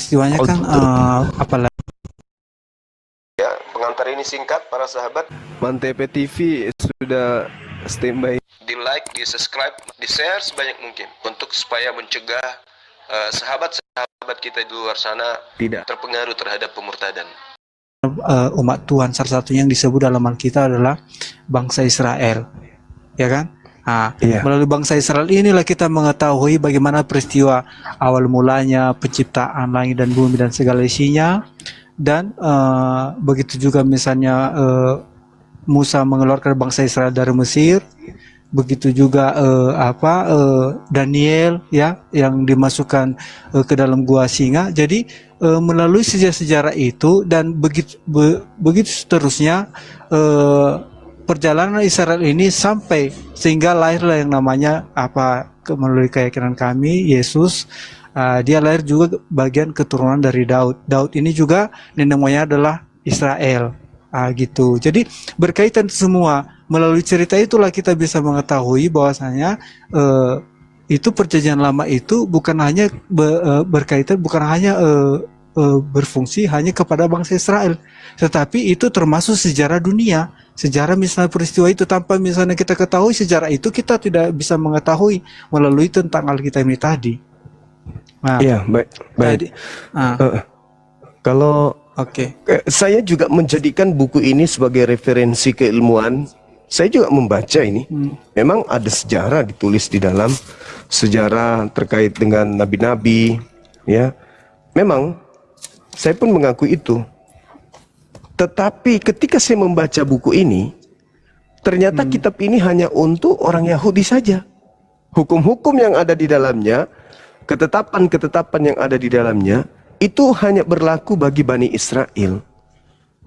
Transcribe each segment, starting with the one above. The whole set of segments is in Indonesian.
peristiwanya Oh, kan apalagi ya, pengantar ini singkat para sahabat. Mantep TV sudah standby. Di like, di subscribe, di share sebanyak mungkin untuk supaya mencegah sahabat-sahabat kita di luar sana tidak terpengaruh terhadap pemurtadan. umat Tuhan, salah satunya yang disebut dalam Alkitab adalah bangsa Israel, ya kan? Nah, Iya. melalui bangsa Israel inilah kita mengetahui bagaimana peristiwa awal mulanya penciptaan langit dan bumi dan segala isinya, dan begitu juga misalnya Musa mengeluarkan bangsa Israel dari Mesir, begitu juga Daniel ya yang dimasukkan ke dalam gua singa. Jadi melalui sejarah-sejarah itu dan begitu seterusnya perjalanan Israel ini sampai sehingga lahirlah yang namanya melalui keyakinan kami Yesus. Dia lahir juga bagian keturunan dari Daud. Daud ini juga nenek moyangnya adalah Israel. Gitu. Jadi berkaitan semua. Melalui cerita itulah kita bisa mengetahui bahwasanya itu perjanjian lama itu bukan hanya berkaitan, bukan hanya berfungsi hanya kepada bangsa Israel, tetapi itu termasuk sejarah dunia. Sejarah misalnya peristiwa itu, tanpa misalnya kita ketahui sejarah itu, kita tidak bisa mengetahui melalui tentang Alkitab ini tadi. Nah, Iya, baik. tadi, Kalau Oke. saya juga menjadikan buku ini sebagai referensi keilmuan. Saya juga membaca ini. Memang ada sejarah ditulis di dalam, sejarah terkait dengan nabi-nabi, ya. Memang saya pun mengakui itu. Tetapi ketika saya membaca buku ini, ternyata kitab ini hanya untuk orang Yahudi saja. Hukum-hukum yang ada di dalamnya, ketetapan-ketetapan yang ada di dalamnya, itu hanya berlaku bagi Bani Israel.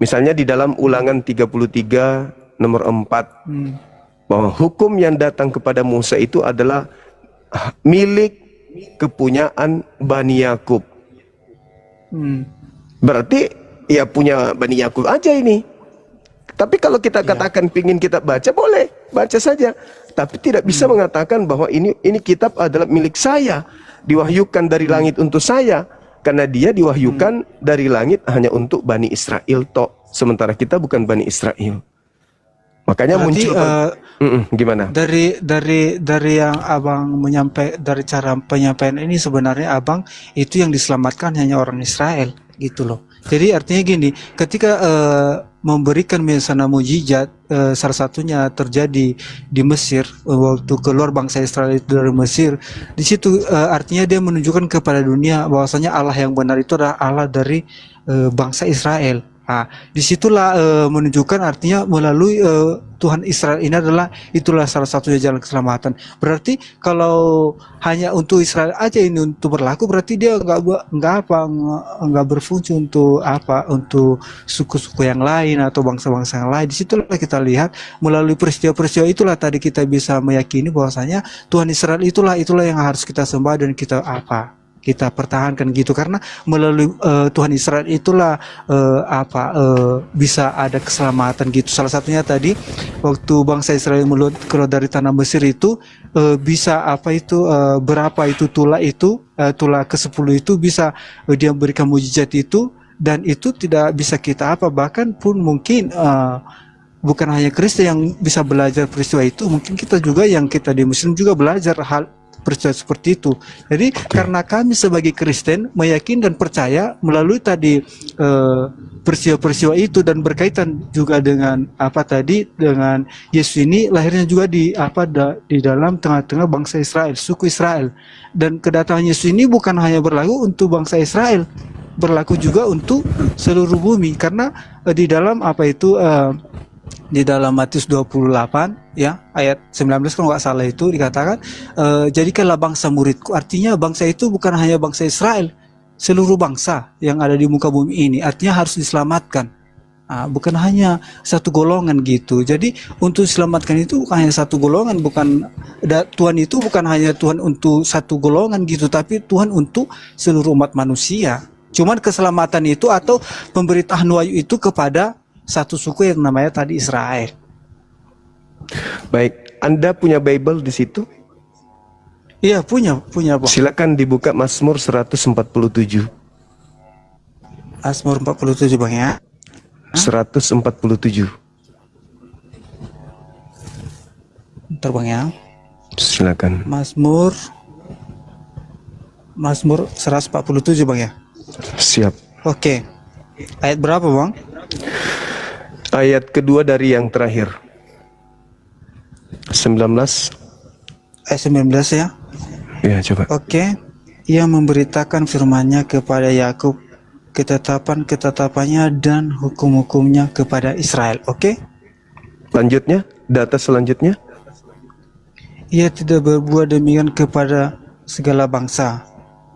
Misalnya di dalam Ulangan 33 nomor 4, bahwa hukum yang datang kepada Musa itu adalah milik kepunyaan Bani Yakub. Berarti ya punya Bani Yakub aja ini. Tapi kalau kita katakan pingin kita baca, boleh baca saja. Tapi tidak bisa mengatakan bahwa ini kitab adalah milik saya, diwahyukan dari langit untuk saya. Karena dia diwahyukan dari langit hanya untuk Bani Israel tok. Sementara kita bukan Bani Israel. Makanya berarti, muncul gimana? Dari yang abang dari cara penyampaian ini, sebenarnya abang itu yang diselamatkan hanya orang Israel gitu loh. Jadi artinya gini, ketika memberikan misalnya mujizat, salah satunya terjadi di Mesir waktu keluar bangsa Israel itu dari Mesir. Di situ artinya dia menunjukkan kepada dunia bahwasanya Allah yang benar itu adalah Allah dari bangsa Israel. Disitulah menunjukkan artinya melalui Tuhan Israel ini itulah salah satunya jalan keselamatan. Berarti kalau hanya untuk Israel aja ini untuk berlaku, berarti dia nggak berfungsi untuk suku-suku yang lain atau bangsa-bangsa yang lain. Disitulah kita lihat melalui peristiwa-peristiwa itulah tadi kita bisa meyakini bahwasanya Tuhan Israel itulah yang harus kita sembah dan kita pertahankan gitu, karena melalui Tuhan Israel itulah bisa ada keselamatan gitu. Salah satunya tadi waktu bangsa Israel keluar dari tanah Mesir itu bisa berapa itu tulah ke-10 itu bisa dia memberikan mujizat itu, dan itu tidak bisa kita bahkan pun mungkin bukan hanya Kristen yang bisa belajar peristiwa itu, mungkin kita juga yang kita di Muslim juga belajar hal peristiwa seperti itu. Jadi karena kami sebagai Kristen meyakini dan percaya melalui tadi peristiwa-peristiwa itu, dan berkaitan juga dengan dengan Yesus ini lahirnya juga di dalam tengah-tengah bangsa Israel, suku Israel. Dan kedatangan Yesus ini bukan hanya berlaku untuk bangsa Israel, berlaku juga untuk seluruh bumi, karena di dalam di dalam Matius 28 ya ayat 19 kalau nggak salah itu dikatakan jadikanlah bangsa muridku. Artinya bangsa itu bukan hanya bangsa Israel, seluruh bangsa yang ada di muka bumi ini artinya harus diselamatkan. Bukan hanya satu golongan gitu. Jadi untuk diselamatkan itu bukan hanya satu golongan, Tuhan itu bukan hanya Tuhan untuk satu golongan gitu, tapi Tuhan untuk seluruh umat manusia. Cuman keselamatan itu atau pemberitaan wahyu itu kepada satu suku yang namanya tadi Israel. Baik, Anda punya Bible di situ? Iya, punya Pak. Silakan dibuka Mazmur 147. Mazmur 47 Bang ya. 147. Bentar Bang ya. Silakan. Mazmur 147 Bang ya. Siap. Oke. Ayat berapa Bang? Ayat kedua dari yang terakhir. 19. Ayat 19 ya. Ya, coba. Oke. Ia memberitakan firman-Nya kepada Yakub, ketetapan-ketetapannya dan hukum-hukumnya kepada Israel. Oke. Lanjutnya, data selanjutnya. Ia tidak berbuat demikian kepada segala bangsa,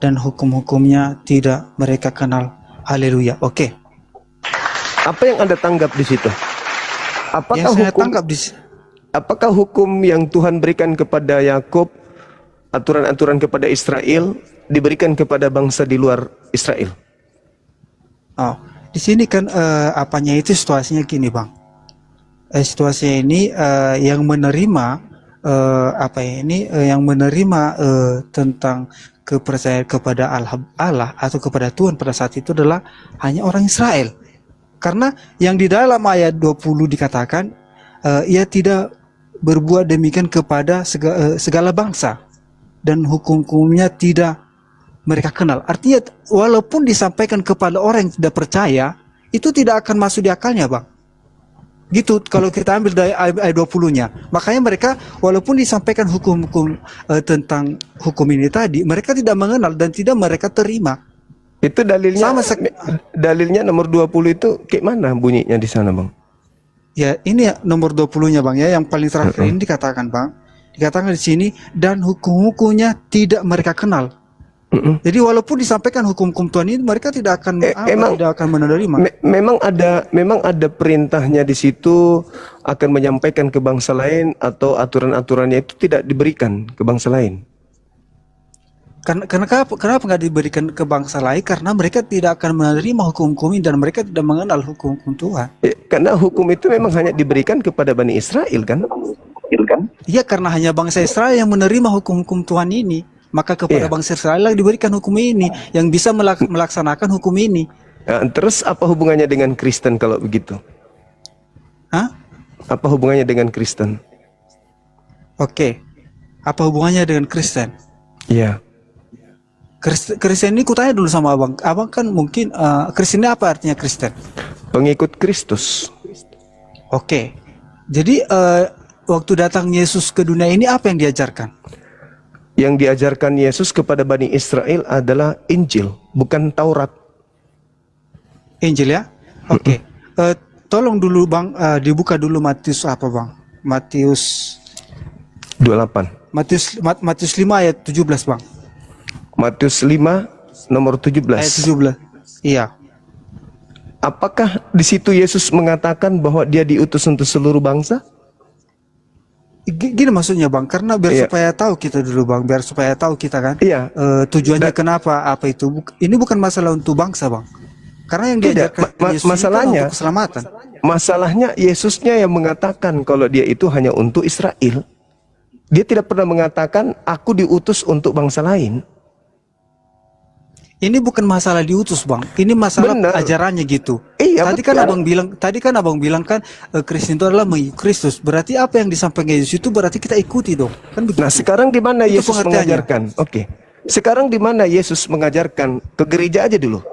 dan hukum-hukumnya tidak mereka kenal. Haleluya. Oke. Apa yang Anda tanggap di situ? Apakah Yang saya hukum tangkap di apakah hukum yang Tuhan berikan kepada Yakub, aturan-aturan kepada Israel, diberikan kepada bangsa di luar Israel? Oh, di sini kan apanya itu situasinya gini Bang. Situasinya ini yang menerima yang menerima tentang kepercayaan kepada Allah atau kepada Tuhan pada saat itu adalah hanya orang Israel. Karena yang di dalam ayat 20 dikatakan ia tidak berbuat demikian kepada segala bangsa dan hukum-hukumnya tidak mereka kenal. Artinya walaupun disampaikan kepada orang yang tidak percaya, itu tidak akan masuk di akalnya Bang. Gitu kalau kita ambil dari ayat 20-nya. Makanya mereka walaupun disampaikan hukum-hukum tentang hukum ini tadi, mereka tidak mengenal dan tidak mereka terima. Itu dalilnya dalilnya nomor 20 itu kayak mana bunyinya di sana, Bang? Ya, ini ya, nomor 20-nya Bang ya, yang paling terakhir ini dikatakan Bang. Dikatakan di sini dan hukum-hukumnya tidak mereka kenal. Jadi walaupun disampaikan hukum-hukum Tuhan ini mereka tidak akan tidak akan menerima. Memang ada perintahnya di situ akan menyampaikan ke bangsa lain atau aturan-aturannya itu tidak diberikan ke bangsa lain. Kenapa nggak diberikan ke bangsa lain? Karena mereka tidak akan menerima hukum-hukum ini dan mereka tidak mengenal hukum-hukum Tuhan. Karena hukum itu memang hanya diberikan kepada Bani Israel kan? Iya, karena hanya bangsa Israel yang menerima hukum-hukum Tuhan ini. Maka kepada bangsa Israel lah diberikan hukum ini yang bisa melaksanakan hukum ini. Terus apa hubungannya dengan Kristen kalau begitu? Hah? Apa hubungannya dengan Kristen? Oke. Apa hubungannya dengan Kristen? Iya. Kristen ini kutanya dulu sama abang. Abang kan mungkin Kristen ini apa artinya Kristen? Pengikut Kristus. Oke. Jadi waktu datang Yesus ke dunia ini apa yang diajarkan? Yang diajarkan Yesus kepada Bani Israel adalah Injil, bukan Taurat. Injil ya? Oke. Tolong dulu Bang, dibuka dulu Matius apa Bang? Matius 28. Matius 5 ayat 17 Bang. Matius 5 nomor 17. Ayat 17. Iya. Apakah di situ Yesus mengatakan bahwa dia diutus untuk seluruh bangsa? Gini maksudnya Bang, karena biar supaya tahu kita dulu Bang, biar supaya tahu kita kan tujuannya kenapa apa itu. Ini bukan masalah untuk bangsa Bang. Karena yang diajarkan Yesus masalahnya kan untuk keselamatan. Masalahnya Yesusnya yang mengatakan kalau dia itu hanya untuk Israel. Dia tidak pernah mengatakan aku diutus untuk bangsa lain. Ini bukan masalah diutus Bang, ini masalah ajarannya gitu. Iya, tadi kan abang bilang kan Kristen itu adalah mengikut Kristus. Berarti apa yang disampaikan Yesus itu berarti kita ikuti dong. Kan begitu. Nah sekarang di mana Itu Yesus mengajarkan? Oke. Sekarang di mana Yesus mengajarkan? Ke gereja aja dulu.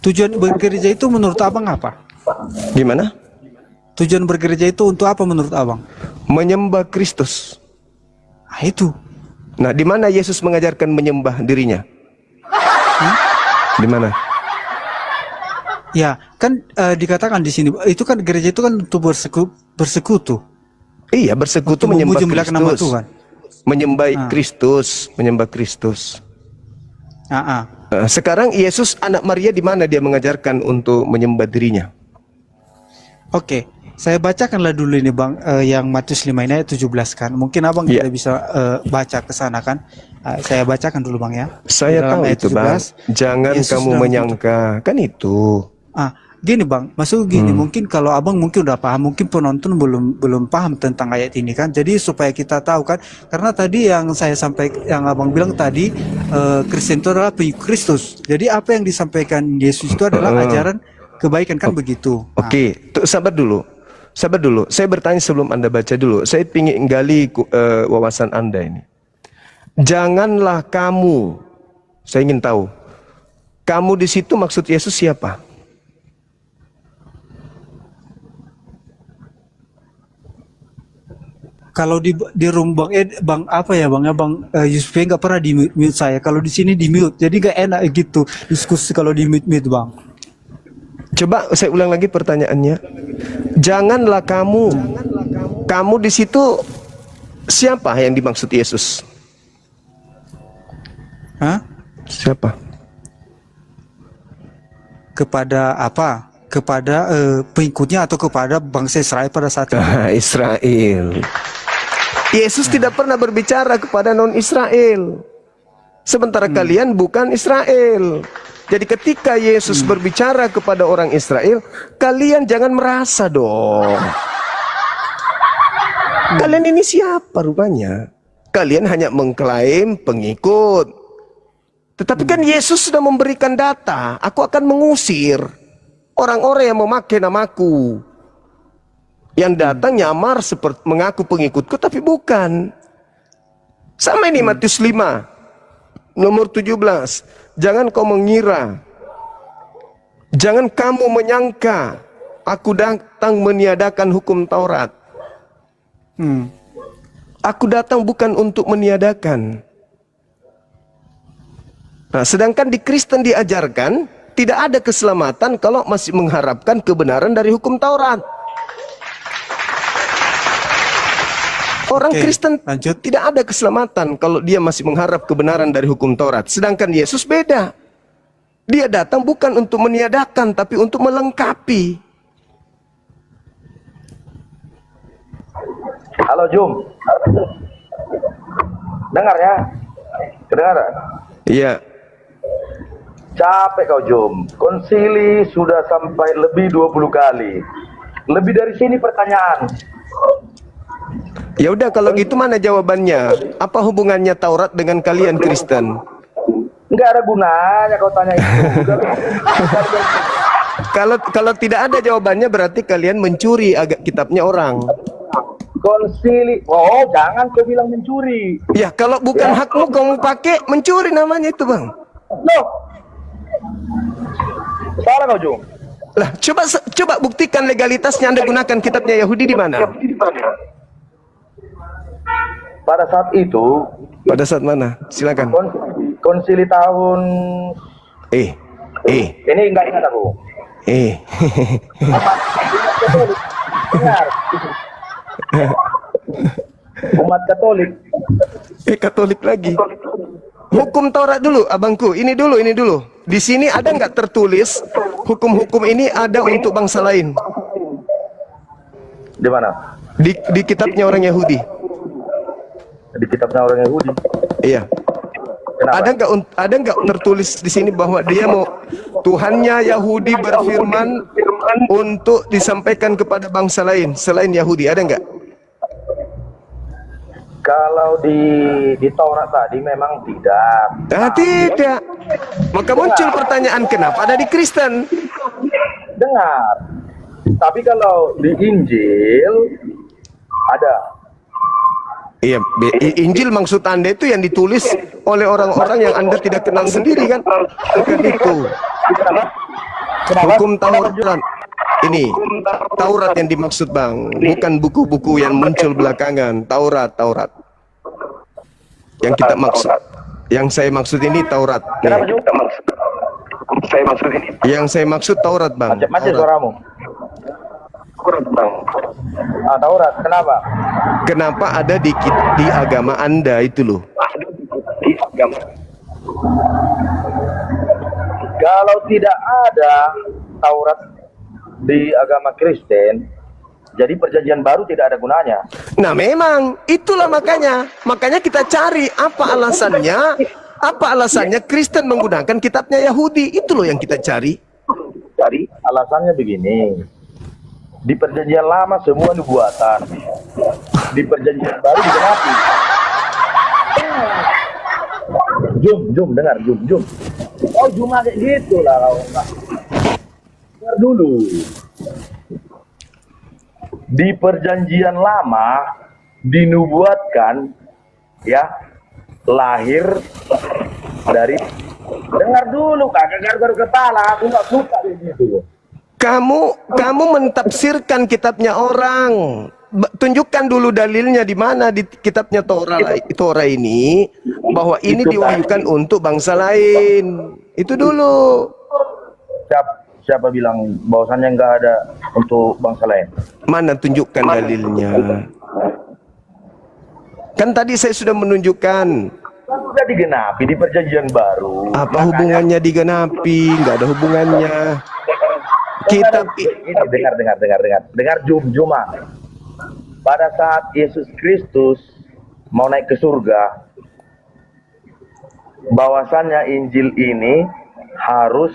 Tujuan bergereja itu menurut abang apa? Gimana? Tujuan bergereja itu untuk apa menurut abang? Menyembah Kristus. Nah, itu. Nah, di mana Yesus mengajarkan menyembah dirinya? Di mana? Ya, kan dikatakan di sini itu kan gereja itu kan untuk bersekutu. Iya, bersekutu Untuk menyembah memuji nama Kristus. Tuhan. Menyembah Kristus. Ah. Sekarang Yesus anak Maria di mana dia mengajarkan untuk menyembah dirinya? Oke. Saya bacakanlah dulu ini Bang, yang Matius 5 ini ayat 17 kan. Mungkin abang tidak bisa baca ke sana kan. Saya bacakan dulu Bang ya. Saya tahu itu Bang. Jangan kamu menyangka, kan itu. gini Bang, maksud gini, mungkin kalau Abang mungkin udah paham, mungkin penonton belum paham tentang ayat ini kan. Jadi supaya kita tahu kan, karena tadi yang saya sampaikan, yang Abang bilang tadi, Kristen itu adalah pengikut Kristus. Jadi apa yang disampaikan Yesus itu adalah ajaran kebaikan kan begitu. Oke, sabar dulu. Sabar dulu. Saya bertanya sebelum Anda baca dulu. Saya ingin gali wawasan Anda ini. Janganlah kamu, saya ingin tahu, kamu di situ maksud Yesus siapa? Kalau di room Bang apa ya Bang ya Bang Yusuf nggak pernah di mute saya. Kalau di sini di mute, jadi nggak enak gitu diskusi kalau di mute Bang. Coba saya ulang lagi pertanyaannya. Janganlah kamu di situ siapa yang dimaksud Yesus? Hah? Siapa? Kepada apa? Kepada pengikutnya atau kepada bangsa Israel pada saat itu? Israel. Yesus tidak pernah berbicara kepada non-Israel. Sementara kalian bukan Israel. Jadi ketika Yesus berbicara kepada orang Israel, kalian jangan merasa dong. Kalian ini siapa rupanya? Kalian hanya mengklaim pengikut. Tetapi kan Yesus sudah memberikan data, aku akan mengusir orang-orang yang memakai namaku. Yang datang nyamar seperti mengaku pengikutku tapi bukan. Sama ini Matius 5 nomor 17. Jangan kau mengira, jangan kamu menyangka aku datang meniadakan hukum Taurat. Aku datang bukan untuk meniadakan. Nah, sedangkan di Kristen diajarkan tidak ada keselamatan kalau masih mengharapkan kebenaran dari hukum Taurat. Orang Kristen lanjut. tidak ada keselamatan kalau dia masih mengharap kebenaran dari hukum Taurat. Sedangkan Yesus beda. Dia datang bukan untuk meniadakan, tapi untuk melengkapi. Halo Jum, dengar ya? Kedengaran? Iya. Capek kau Jum, konsili sudah sampai lebih 20 kali. Lebih dari sini pertanyaan. Ya udah kalau gitu mana jawabannya? Apa hubungannya Taurat dengan kalian Kristen? Enggak ada gunanya kau tanya itu. Kalau tidak ada jawabannya berarti kalian mencuri kitabnya orang. Konsili, oh jangan kau bilang mencuri. Ya kalau bukan hakmu kamu pakai, mencuri namanya itu Bang. Loh, salah kau Jum. Lah coba buktikan legalitasnya. Anda gunakan kitabnya Yahudi di mana? Pada saat itu, Pada saat mana? Silakan. konsili tahun ini enggak ingat aku. Dengar. Umat Katolik. Katolik lagi. Hukum Taurat dulu, abangku. Ini dulu. Di sini ada nggak tertulis hukum-hukum ini ada untuk bangsa lain? Di mana? Di kitabnya orang Yahudi. Di kitabnya orang Yahudi. Iya. Kenapa? Ada nggak tertulis di sini bahwa dia mau Tuhannya Yahudi berfirman untuk disampaikan kepada bangsa lain selain Yahudi? Ada nggak? Kalau di Taurat tadi memang tidak. Tidak. Maka muncul pertanyaan kenapa ada di Kristen? Dengar. Tapi kalau di Injil ada. Iya, Injil maksud Anda itu yang ditulis oleh orang-orang yang Anda tidak kenal sendiri kan? Bukan itu. Hukum Taurat. Ini Taurat yang dimaksud Bang, bukan buku-buku yang muncul belakangan. Taurat. Yang kita maksud, yang saya maksud ini Taurat. Kenapa juga maksud? Yang saya maksud Taurat Bang. Macam suaramu. Taurat. Kenapa? Kenapa ada di agama Anda itu loh? Kalau tidak ada Taurat di agama Kristen, jadi perjanjian baru tidak ada gunanya. Nah memang itulah makanya kita cari apa alasannya Kristen menggunakan kitabnya Yahudi. Itu loh yang kita cari. alasannya begini. Di perjanjian lama semua nubuatan. Di perjanjian baru digenapi. Jum, dengar, Jum. Oh, cuma kayak gitu lah kau enggak. Dengar dulu. Di perjanjian lama dinubuatkan ya lahir dari, dengar dulu kakak garuk kepala, aku nggak suka kayak gitu. Kamu mentafsirkan kitabnya orang. Tunjukkan dulu dalilnya di mana di kitabnya Torah ini bahwa ini Itu diwahyukan tadi. untuk bangsa lain. Itu dulu. Siapa bilang bahwasannya nggak ada untuk bangsa lain? Mana tunjukkan dalilnya? Kan tadi saya sudah menunjukkan. Kan sudah digenapi di perjanjian baru. Apa hubungannya digenapi? Nggak ada hubungannya. Kitab Ini dengar Juma. Pada saat Yesus Kristus mau naik ke surga, bahwasannya Injil ini harus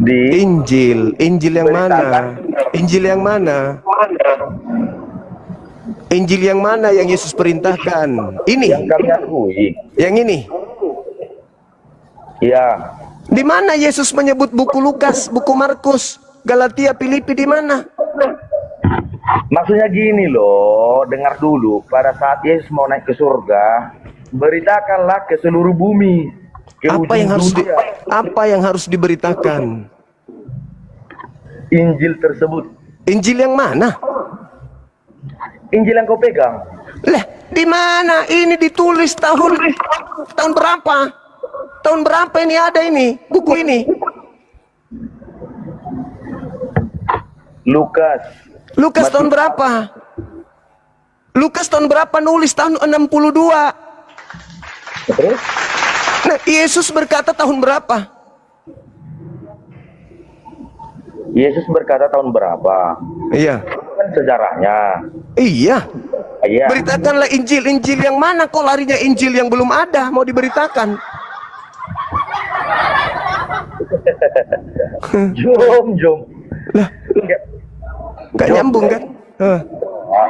di Injil yang mana? Injil yang mana? Injil yang mana yang Yesus perintahkan? Ini. yang kami akui. Yang ini. Ya, Di mana Yesus menyebut buku Lukas, buku Markus, Galatia, Filipi di mana? maksudnya gini loh, dengar dulu. Pada saat Yesus mau naik ke surga, beritakanlah ke seluruh bumi, ke ujung dunia, Apa yang harus diberitakan? Injil tersebut. Injil yang mana? Injil yang kau pegang. Lah, di mana? Ini ditulis tahun berapa? Tahun berapa ini ada ini buku ini? Lukas tahun berapa? Lukas tahun berapa nulis? Tahun 62. Terus? Nah, Yesus berkata tahun berapa? Yesus berkata tahun berapa? Iya. Itu kan sejarahnya. Iya. Iya. Beritakanlah Injil yang mana? Kok larinya Injil yang belum ada mau diberitakan? Jom. Lah, nggak nyambung kan?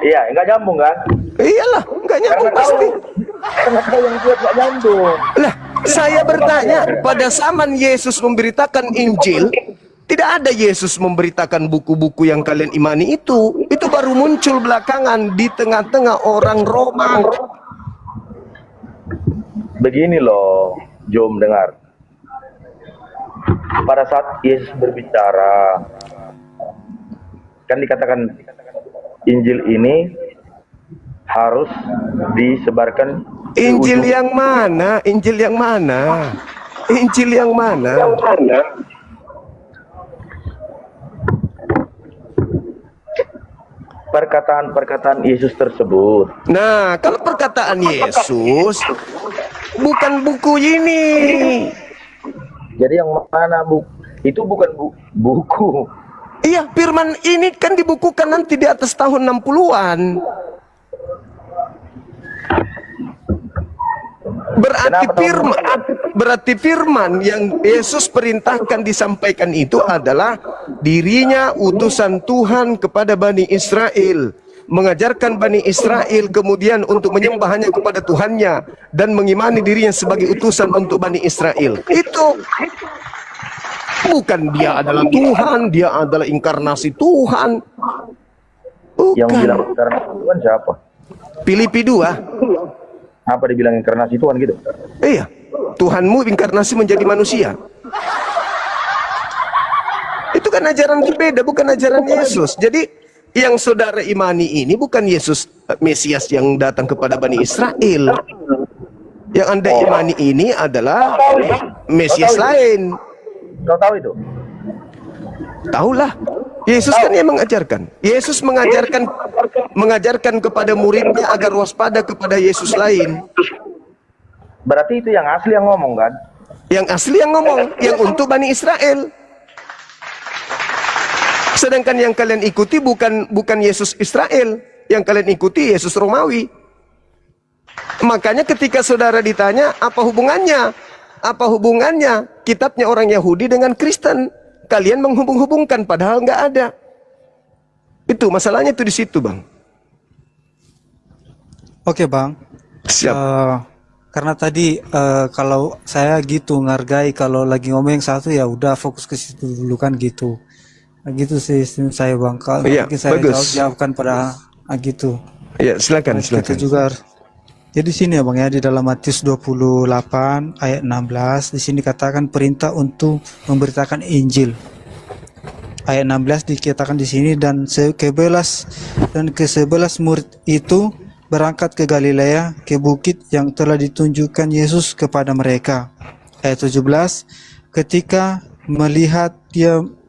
Iya, nggak nyambung kan? Iyalah, nggak nyambung pasti. Karena kau yang buat nggak nyambung. Lah, saya bertanya, pada zaman Yesus memberitakan Injil, tidak ada Yesus memberitakan buku-buku yang kalian imani itu. Itu baru muncul belakangan di tengah-tengah orang Roma. Begini loh, Jom, dengar. Pada saat Yesus berbicara, kan dikatakan Injil ini harus disebarkan. Injil yang mana? Injil yang mana? Injil yang mana? Perkataan-perkataan Yesus tersebut. Nah, kalau perkataan Yesus bukan buku ini. Jadi yang mana itu bukan buku. Iya, firman ini kan dibukukan nanti di atas tahun 60-an. Berarti firman yang Yesus perintahkan disampaikan itu adalah dirinya utusan Tuhan kepada Bani Israel, mengajarkan Bani Israel kemudian untuk menyembah hanya kepada Tuhannya dan mengimani dirinya sebagai utusan untuk Bani Israel. Itu bukan dia adalah Tuhan, dia adalah inkarnasi Tuhan. Bukan. Yang bilang inkarnasi Tuhan siapa? Filipi 2. Apa dibilang inkarnasi Tuhan gitu? Iya, Tuhanmu inkarnasi menjadi manusia. Itu kan ajaran berbeda, bukan ajaran Yesus. Jadi yang saudara imani ini bukan Yesus Mesias yang datang kepada Bani Israel. Yang Anda imani ini adalah Mesias lain. Kau tahu itu? Tahulah. Yesus kan yang mengajarkan. Yesus mengajarkan kepada muridnya agar waspada kepada Yesus lain. Berarti itu yang asli yang ngomong kan? Yang asli yang ngomong, yang untuk Bani Israel. Sedangkan yang kalian ikuti bukan Yesus Israel, yang kalian ikuti Yesus Romawi. Makanya ketika saudara ditanya, apa hubungannya? Apa hubungannya kitabnya orang Yahudi dengan Kristen? kalian menghubung-hubungkan padahal nggak ada. Itu masalahnya tuh di situ, Bang. Oke Bang. Siap. Karena tadi kalau saya gitu ngargai kalau lagi ngomong yang satu ya udah fokus ke situ dulu kan gitu. Nah, gitu sih sistem saya Bang. Kalau Iya, mungkin saya bagus. jawabkan pada gitu. Ya, silakan, Nah, kita silakan. juga jadi sini ya Bang ya di dalam Matius 28 ayat 16 di sini katakan perintah untuk memberitakan Injil. Ayat 16 dikatakan di sini dan ke-11 murid itu berangkat ke Galilea ke bukit yang telah ditunjukkan Yesus kepada mereka. Ayat 17 ketika melihat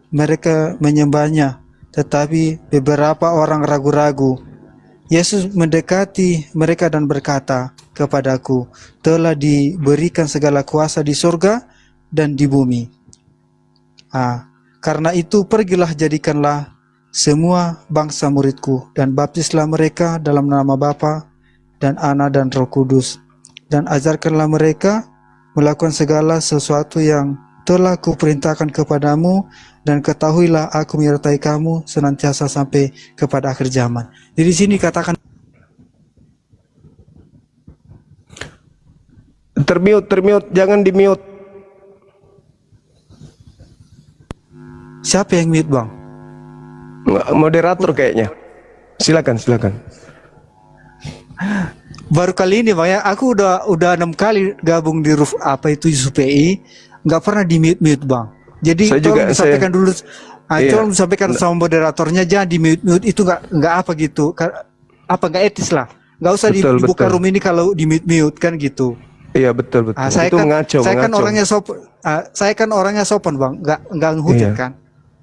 mereka menyembahnya tetapi beberapa orang ragu-ragu. Yesus mendekati mereka dan berkata kepadaku, telah diberikan segala kuasa di surga dan di bumi. Karena itu pergilah jadikanlah semua bangsa muridku dan baptislah mereka dalam nama Bapa dan Anak dan Roh Kudus dan ajarkanlah mereka melakukan segala sesuatu yang telah kuperintahkan kepadamu dan ketahuilah aku menyertai kamu senantiasa sampai kepada akhir zaman. Jadi sini katakan Termute, jangan di mute. siapa yang mute Bang? Moderator kayaknya. Silakan. Baru kali ini Bang ya, aku udah 6 kali gabung di Roof apa itu UPI, nggak pernah di mute Bang. Jadi Saya juga, tolong disampaikan dulu, Iya. tolong disampaikan sama moderatornya jangan di mute itu nggak apa gitu, nggak etis lah. Nggak usah Betul, dibuka betul. room ini kalau di mute kan gitu. Iya, betul. Saya Itu kan mengacau. saya kan orangnya sopan Bang, nggak ngehujat Iya. kan.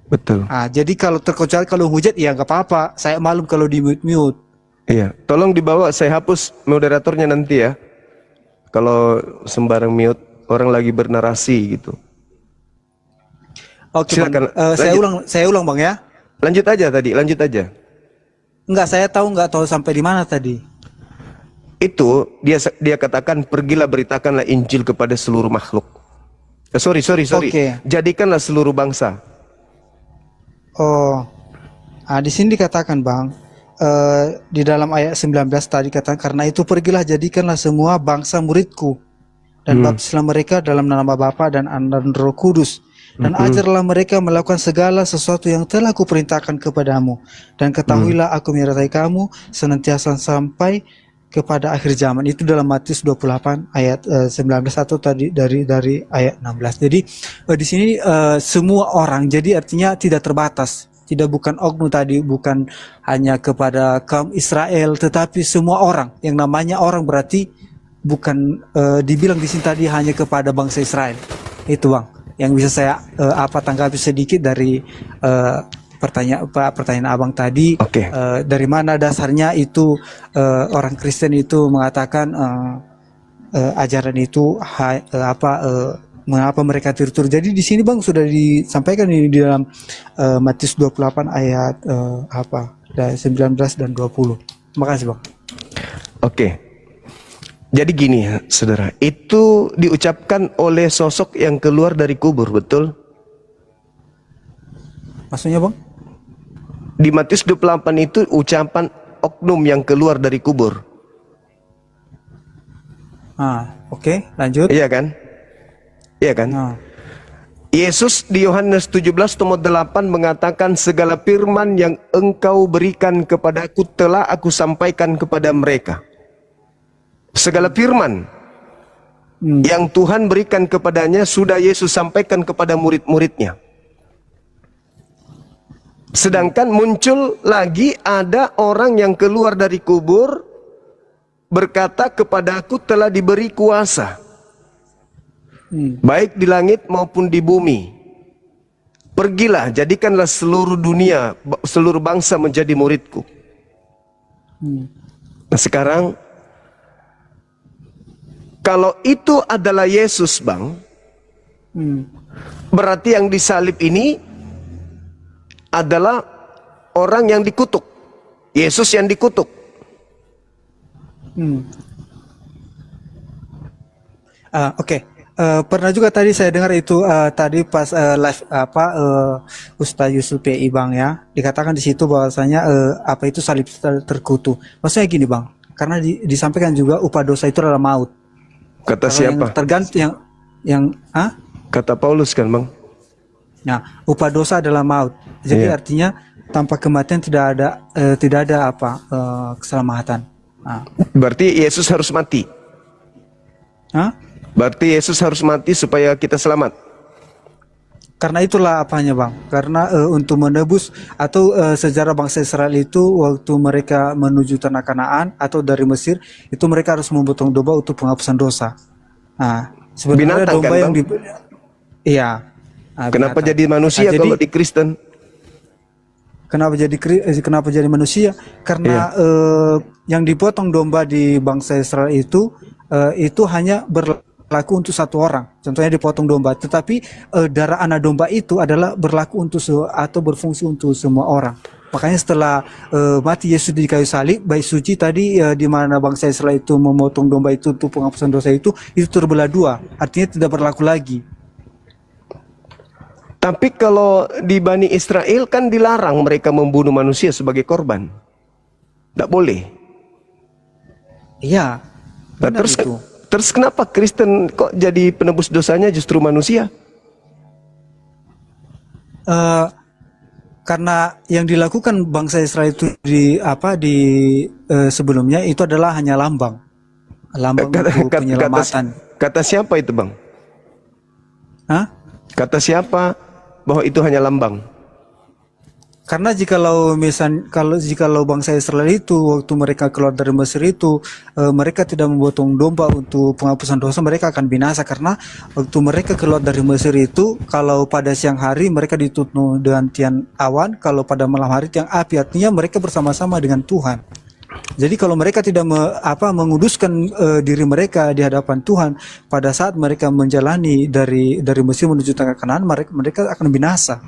Betul. Jadi kalau terkecuali kalau hujat ya nggak apa-apa. Saya maklum kalau di mute. Iya, tolong dibawa, saya hapus moderatornya nanti ya. Kalau sembarang mute, orang lagi bernarasi gitu. Oke Silakan, Bang. Saya ulang Bang ya. Lanjut aja. Enggak, saya nggak tahu sampai di mana tadi. Itu dia katakan pergilah beritakanlah Injil kepada seluruh makhluk. Sorry. Oke. Jadikanlah seluruh bangsa. Di sini dikatakan Bang, di dalam ayat 19 tadi katakan karena itu pergilah jadikanlah semua bangsa muridku dan baptislah mereka dalam nama Bapa dan Anak dan Roh Kudus dan ajarlah mereka melakukan segala sesuatu yang telah kuperintahkan kepadamu dan ketahuilah aku menyertai kamu senantiasa sampai kepada akhir zaman. Itu dalam Matius 28 ayat 19 atau tadi dari ayat 16. Jadi di sini semua orang, jadi artinya tidak terbatas. Tidak bukan oknum tadi, bukan hanya kepada kaum Israel, tetapi semua orang. Yang namanya orang berarti bukan dibilang di sini tadi hanya kepada bangsa Israel. Itu Bang, yang bisa saya tanggapi sedikit dari pertanyaan Abang tadi. Oke. Dari mana dasarnya itu orang Kristen itu mengatakan ajaran itu mengapa mereka tiru-tiru. Jadi di sini Bang sudah disampaikan ini di dalam Matius 28 ayat 19 dan 20. Terima kasih Bang. Oke. Jadi gini ya, saudara, itu diucapkan oleh sosok yang keluar dari kubur, betul? Maksudnya Bang? Di Matius 28 itu ucapan oknum yang keluar dari kubur. Oke, lanjut. Iya kan? Iya kan? Yesus di Yohanes 17 ayat 8 mengatakan segala firman yang engkau berikan kepadaku telah aku sampaikan kepada mereka. Segala firman yang Tuhan berikan kepadanya sudah Yesus sampaikan kepada murid-muridnya. Sedangkan muncul lagi ada orang yang keluar dari kubur berkata kepadaku telah diberi kuasa baik di langit maupun di bumi. Pergilah jadikanlah seluruh dunia, seluruh bangsa menjadi muridku. Nah sekarang kalau itu adalah Yesus Bang, berarti yang disalib ini adalah orang yang dikutuk. Yesus yang dikutuk. Oke. Pernah juga tadi saya dengar itu tadi pas live Ustaz Yusuf PI Bang ya, dikatakan di situ bahwasanya apa itu salib terkutuk. Maksudnya gini Bang, karena disampaikan juga upah dosa itu adalah maut. Kata Kalau siapa? yang tergantung yang Kata Paulus kan bang? nah, upah dosa adalah maut. Jadi Iya. artinya tanpa kematian tidak ada keselamatan. Nah, Berarti Yesus harus mati. Hah? Berarti Yesus harus mati supaya kita selamat. Karena itulah apanya Bang, karena untuk menebus atau sejarah bangsa Israel itu waktu mereka menuju tanah Kanaan atau dari Mesir itu mereka harus memotong domba untuk penghapusan dosa. Nah, sebenarnya Binatang domba kan, yang Bang? iya. Nah, Kenapa binatang. jadi manusia Nah, jadi kalau di Kristen? kenapa jadi manusia? Karena yang dipotong domba di bangsa Israel itu hanya berlaku untuk satu orang. Contohnya dipotong domba, tetapi darah anak domba itu adalah berlaku untuk atau berfungsi untuk semua orang. Makanya setelah mati Yesus di kayu salib, bait suci tadi di mana bangsa Israel itu memotong domba itu untuk penghapusan dosa itu terbelah dua. Artinya tidak berlaku lagi. Tapi kalau di Bani Israel kan dilarang mereka membunuh manusia sebagai korban. Tidak boleh. Iya. Nah, Benar itu. terus kenapa Kristen kok jadi penebus dosanya justru manusia? Karena yang dilakukan bangsa Israel itu sebelumnya itu adalah hanya lambang untuk penyelamatan. Kata siapa itu bang? Hah? Kata siapa bahwa itu hanya lambang? Karena jikalau bangsa Israel itu waktu mereka keluar dari Mesir itu mereka tidak memotong domba untuk penghapusan dosa, mereka akan binasa. Karena waktu mereka keluar dari Mesir itu kalau pada siang hari mereka ditutup dengan tiang awan, kalau pada malam hari tiang api, artinya mereka bersama-sama dengan Tuhan. Jadi kalau mereka tidak menguduskan diri mereka di hadapan Tuhan pada saat mereka menjalani dari Mesir menuju tanah Kanaan, mereka akan binasa.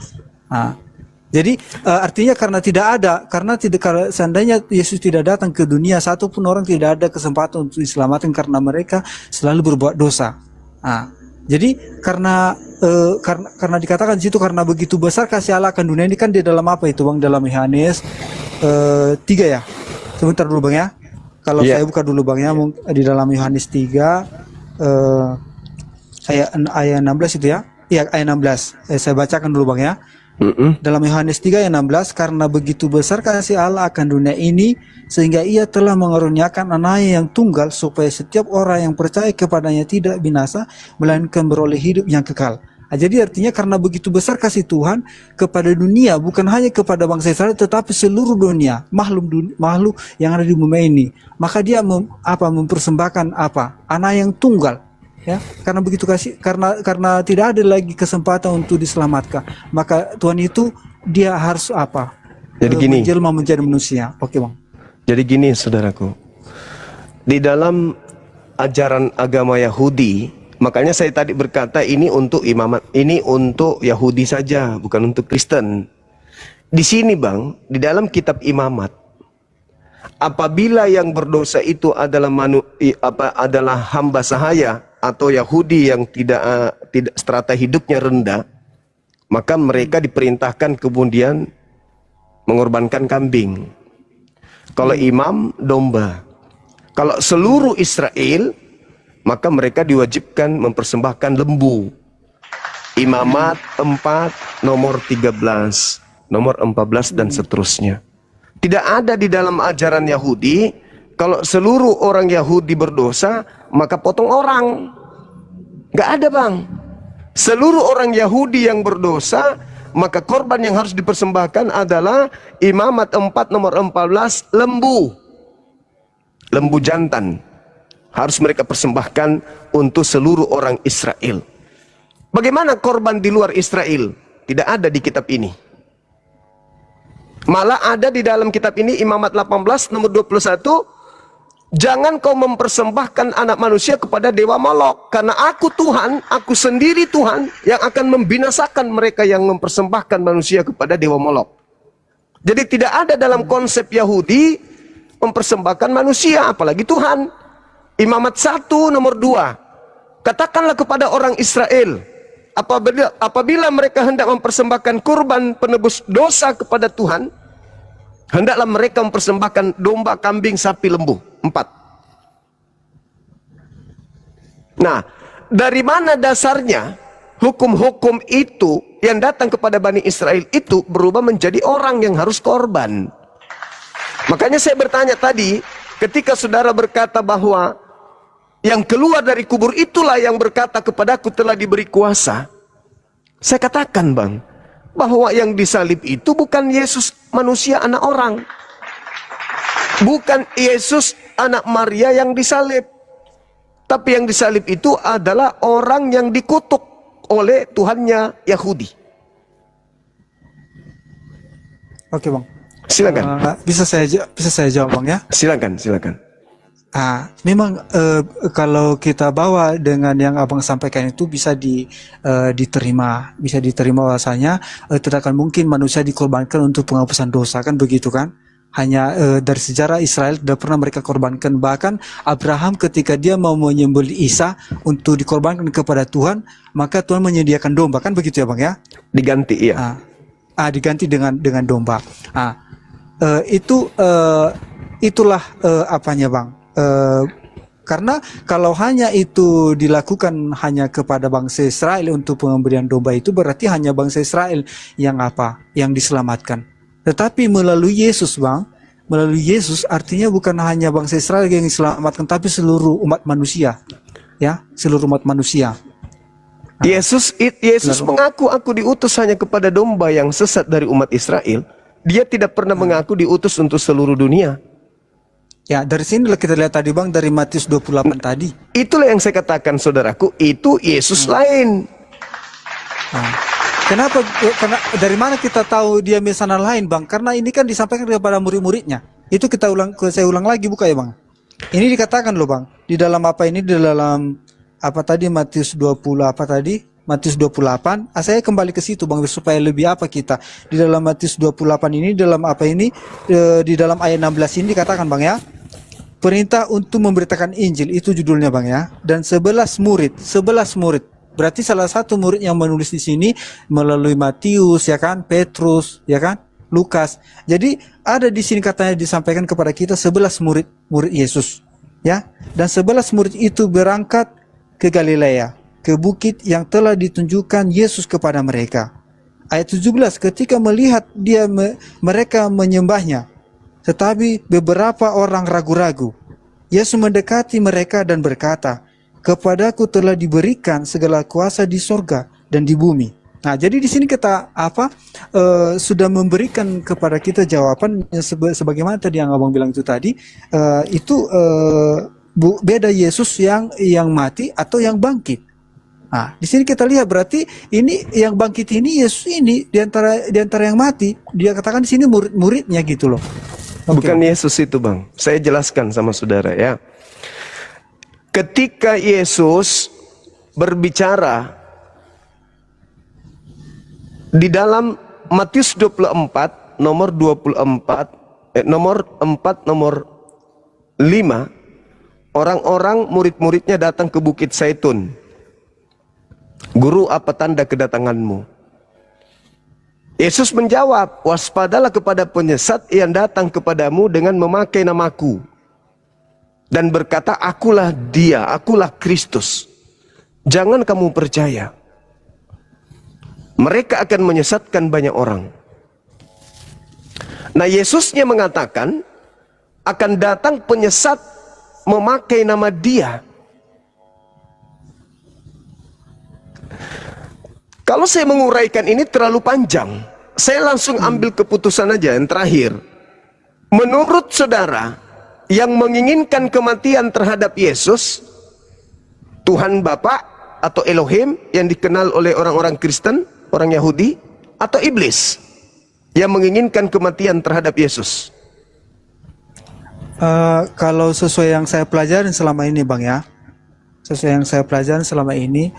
Nah, jadi artinya karena seandainya Yesus tidak datang ke dunia, satu pun orang tidak ada kesempatan untuk diselamatkan karena mereka selalu berbuat dosa. Nah, jadi karena dikatakan di situ karena begitu besar kasih Allah akan dunia ini, kan di dalam apa itu Bang, dalam Yohanes 3 ya. Sebentar dulu Bang ya. Kalau saya buka dulu Bang ya, di dalam Yohanes 3 ayat 16 itu ya. Iya, ayat 16. Saya bacakan dulu Bang ya. Dalam Yohanes 3 ayat 16, karena begitu besar kasih Allah akan dunia ini sehingga ia telah mengaruniakan anaknya yang tunggal supaya setiap orang yang percaya kepadanya tidak binasa melainkan beroleh hidup yang kekal. Nah, jadi artinya karena begitu besar kasih Tuhan kepada dunia, bukan hanya kepada bangsa Israel tetapi seluruh dunia, makhluk yang ada di bumi ini, maka dia mempersembahkan anak yang tunggal. Ya, karena begitu kasih, karena tidak ada lagi kesempatan untuk diselamatkan, maka Tuhan itu dia harus Jadi gini, menjelma menjadi manusia. Oke Bang. jadi gini saudaraku, di dalam ajaran agama Yahudi, makanya saya tadi berkata ini untuk imamat, ini untuk Yahudi saja, bukan untuk Kristen. Di sini Bang, di dalam kitab imamat, apabila yang berdosa itu adalah adalah hamba sahaya atau Yahudi yang tidak strata hidupnya rendah, maka mereka diperintahkan kemudian mengorbankan kambing. Kalau imam, domba. Kalau seluruh Israel, maka mereka diwajibkan mempersembahkan lembu. Imamat 4, nomor 13, nomor 14 dan seterusnya. Tidak ada di dalam ajaran Yahudi, kalau seluruh orang Yahudi berdosa, maka potong orang. Nggak ada Bang. Seluruh orang Yahudi yang berdosa, maka korban yang harus dipersembahkan adalah Imamat 4 nomor 14, lembu. Lembu jantan. Harus mereka persembahkan untuk seluruh orang Israel. Bagaimana korban di luar Israel? Tidak ada di kitab ini. Malah ada di dalam kitab ini Imamat 18 nomor 21, jangan kau mempersembahkan anak manusia kepada dewa Molok, karena aku Tuhan, aku sendiri Tuhan yang akan membinasakan mereka yang mempersembahkan manusia kepada dewa Molok. Jadi tidak ada dalam konsep Yahudi mempersembahkan manusia, apalagi Tuhan. Imamat 1 nomor 2, katakanlah kepada orang Israel, apabila mereka hendak mempersembahkan kurban penebus dosa kepada Tuhan, hendaklah mereka mempersembahkan domba, kambing, sapi, lembu. 4. Nah, dari mana dasarnya hukum-hukum itu yang datang kepada Bani Israel itu berubah menjadi orang yang harus korban? Makanya saya bertanya tadi, ketika saudara berkata bahwa yang keluar dari kubur itulah yang berkata kepadaku telah diberi kuasa. Saya katakan bang, bahwa yang disalib itu bukan Yesus manusia anak orang. Bukan Yesus anak Maria yang disalib. Tapi yang disalib itu adalah orang yang dikutuk oleh Tuhannya Yahudi. Oke bang. Silakan. Bisa saya jawab bang ya? Silakan. Memang kalau kita bawa dengan yang abang sampaikan itu bisa diterima bahwasanya tidak akan mungkin manusia dikorbankan untuk penghapusan dosa, kan begitu kan? Hanya dari sejarah Israel tidak pernah mereka korbankan. Bahkan Abraham ketika dia mau menyembelih Isa untuk dikorbankan kepada Tuhan, maka Tuhan menyediakan domba, kan begitu ya bang ya? Diganti, iya. Diganti dengan domba. Itulah apanya bang. Karena kalau hanya itu dilakukan hanya kepada bangsa Israel untuk pemberian domba, itu berarti hanya bangsa Israel yang diselamatkan. Tetapi melalui Yesus bang, melalui Yesus artinya bukan hanya bangsa Israel yang diselamatkan, tapi seluruh umat manusia, ya, seluruh umat manusia. Yesus mengaku, aku diutus hanya kepada domba yang sesat dari umat Israel. Dia tidak pernah mengaku diutus untuk seluruh dunia. Ya, dari sini kita lihat tadi bang, dari Matius 28 tadi. Itulah yang saya katakan saudaraku, itu Yesus lain. Kenapa? Karena dari mana kita tahu dia Mesana lain bang? Karena ini kan disampaikan kepada murid-muridnya. Itu saya ulang lagi buka ya bang. Ini dikatakan loh bang, di dalam apa ini, di dalam apa tadi, Matius 20 apa tadi? Matius 28. Saya kembali ke situ bang supaya lebih apa kita. Di dalam Matius 28 ini, dalam apa ini, di dalam ayat 16 ini dikatakan bang ya. Perintah untuk memberitakan Injil, itu judulnya bang ya. Dan 11 murid. Berarti salah satu murid yang menulis di sini melalui Matius ya kan, Petrus ya kan, Lukas. Jadi ada di sini katanya disampaikan kepada kita 11 murid Yesus ya. Dan 11 murid itu berangkat ke Galilea, ke bukit yang telah ditunjukkan Yesus kepada mereka. Ayat 17, ketika melihat mereka menyembahnya, tetapi beberapa orang ragu-ragu, Yesus mendekati mereka dan berkata, kepadaku telah diberikan segala kuasa di sorga dan di bumi. Nah, jadi di sini kita sudah memberikan kepada kita jawaban sebagaimana tadi yang abang bilang itu tadi, beda Yesus yang mati atau yang bangkit. Nah, di sini kita lihat berarti ini yang bangkit ini Yesus ini di antara yang mati. Dia katakan di sini murid-muridnya gitu loh. Bukan Yesus itu bang. Saya jelaskan sama saudara ya. Ketika Yesus berbicara di dalam Matius 24 nomor 24 nomor 4 nomor 5, orang-orang murid-muridnya datang ke Bukit Zaitun. Guru, apa tanda kedatanganmu? Yesus menjawab, waspadalah kepada penyesat yang datang kepadamu dengan memakai namaku dan berkata, akulah dia, akulah Kristus. Jangan kamu percaya. Mereka akan menyesatkan banyak orang. Nah, Yesusnya mengatakan akan datang penyesat memakai nama dia. Kalau saya menguraikan ini terlalu panjang, saya langsung ambil keputusan aja yang terakhir. Menurut saudara, yang menginginkan kematian terhadap Yesus, Tuhan Bapa atau Elohim yang dikenal oleh orang-orang Kristen, orang Yahudi, atau iblis yang menginginkan kematian terhadap Yesus? Kalau sesuai yang saya pelajarin selama ini bang ya, sesuai yang saya pelajarin selama ini,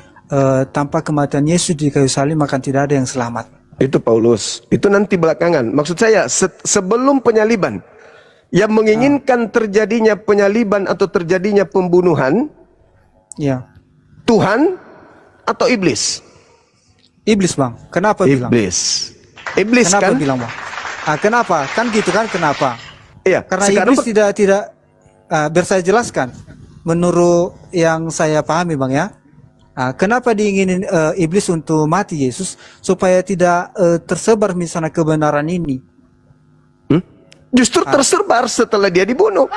tanpa kematian Yesus di kayu salib maka tidak ada yang selamat. Itu Paulus, itu nanti belakangan. Maksud saya sebelum penyaliban, yang menginginkan terjadinya penyaliban atau terjadinya pembunuhan, ya, Tuhan atau iblis? Iblis, Bang. Kenapa bilang? Iblis. Iblis Kenapa kan? bilang, Bang? Kenapa? Kan gitu kan, kenapa? Iya, Karena sekarang iblis tidak biar saya jelaskan. Menurut yang saya pahami, Bang, ya. Kenapa diinginin iblis untuk mati Yesus supaya tidak tersebar misalnya kebenaran ini? justru tersebar setelah dia dibunuh.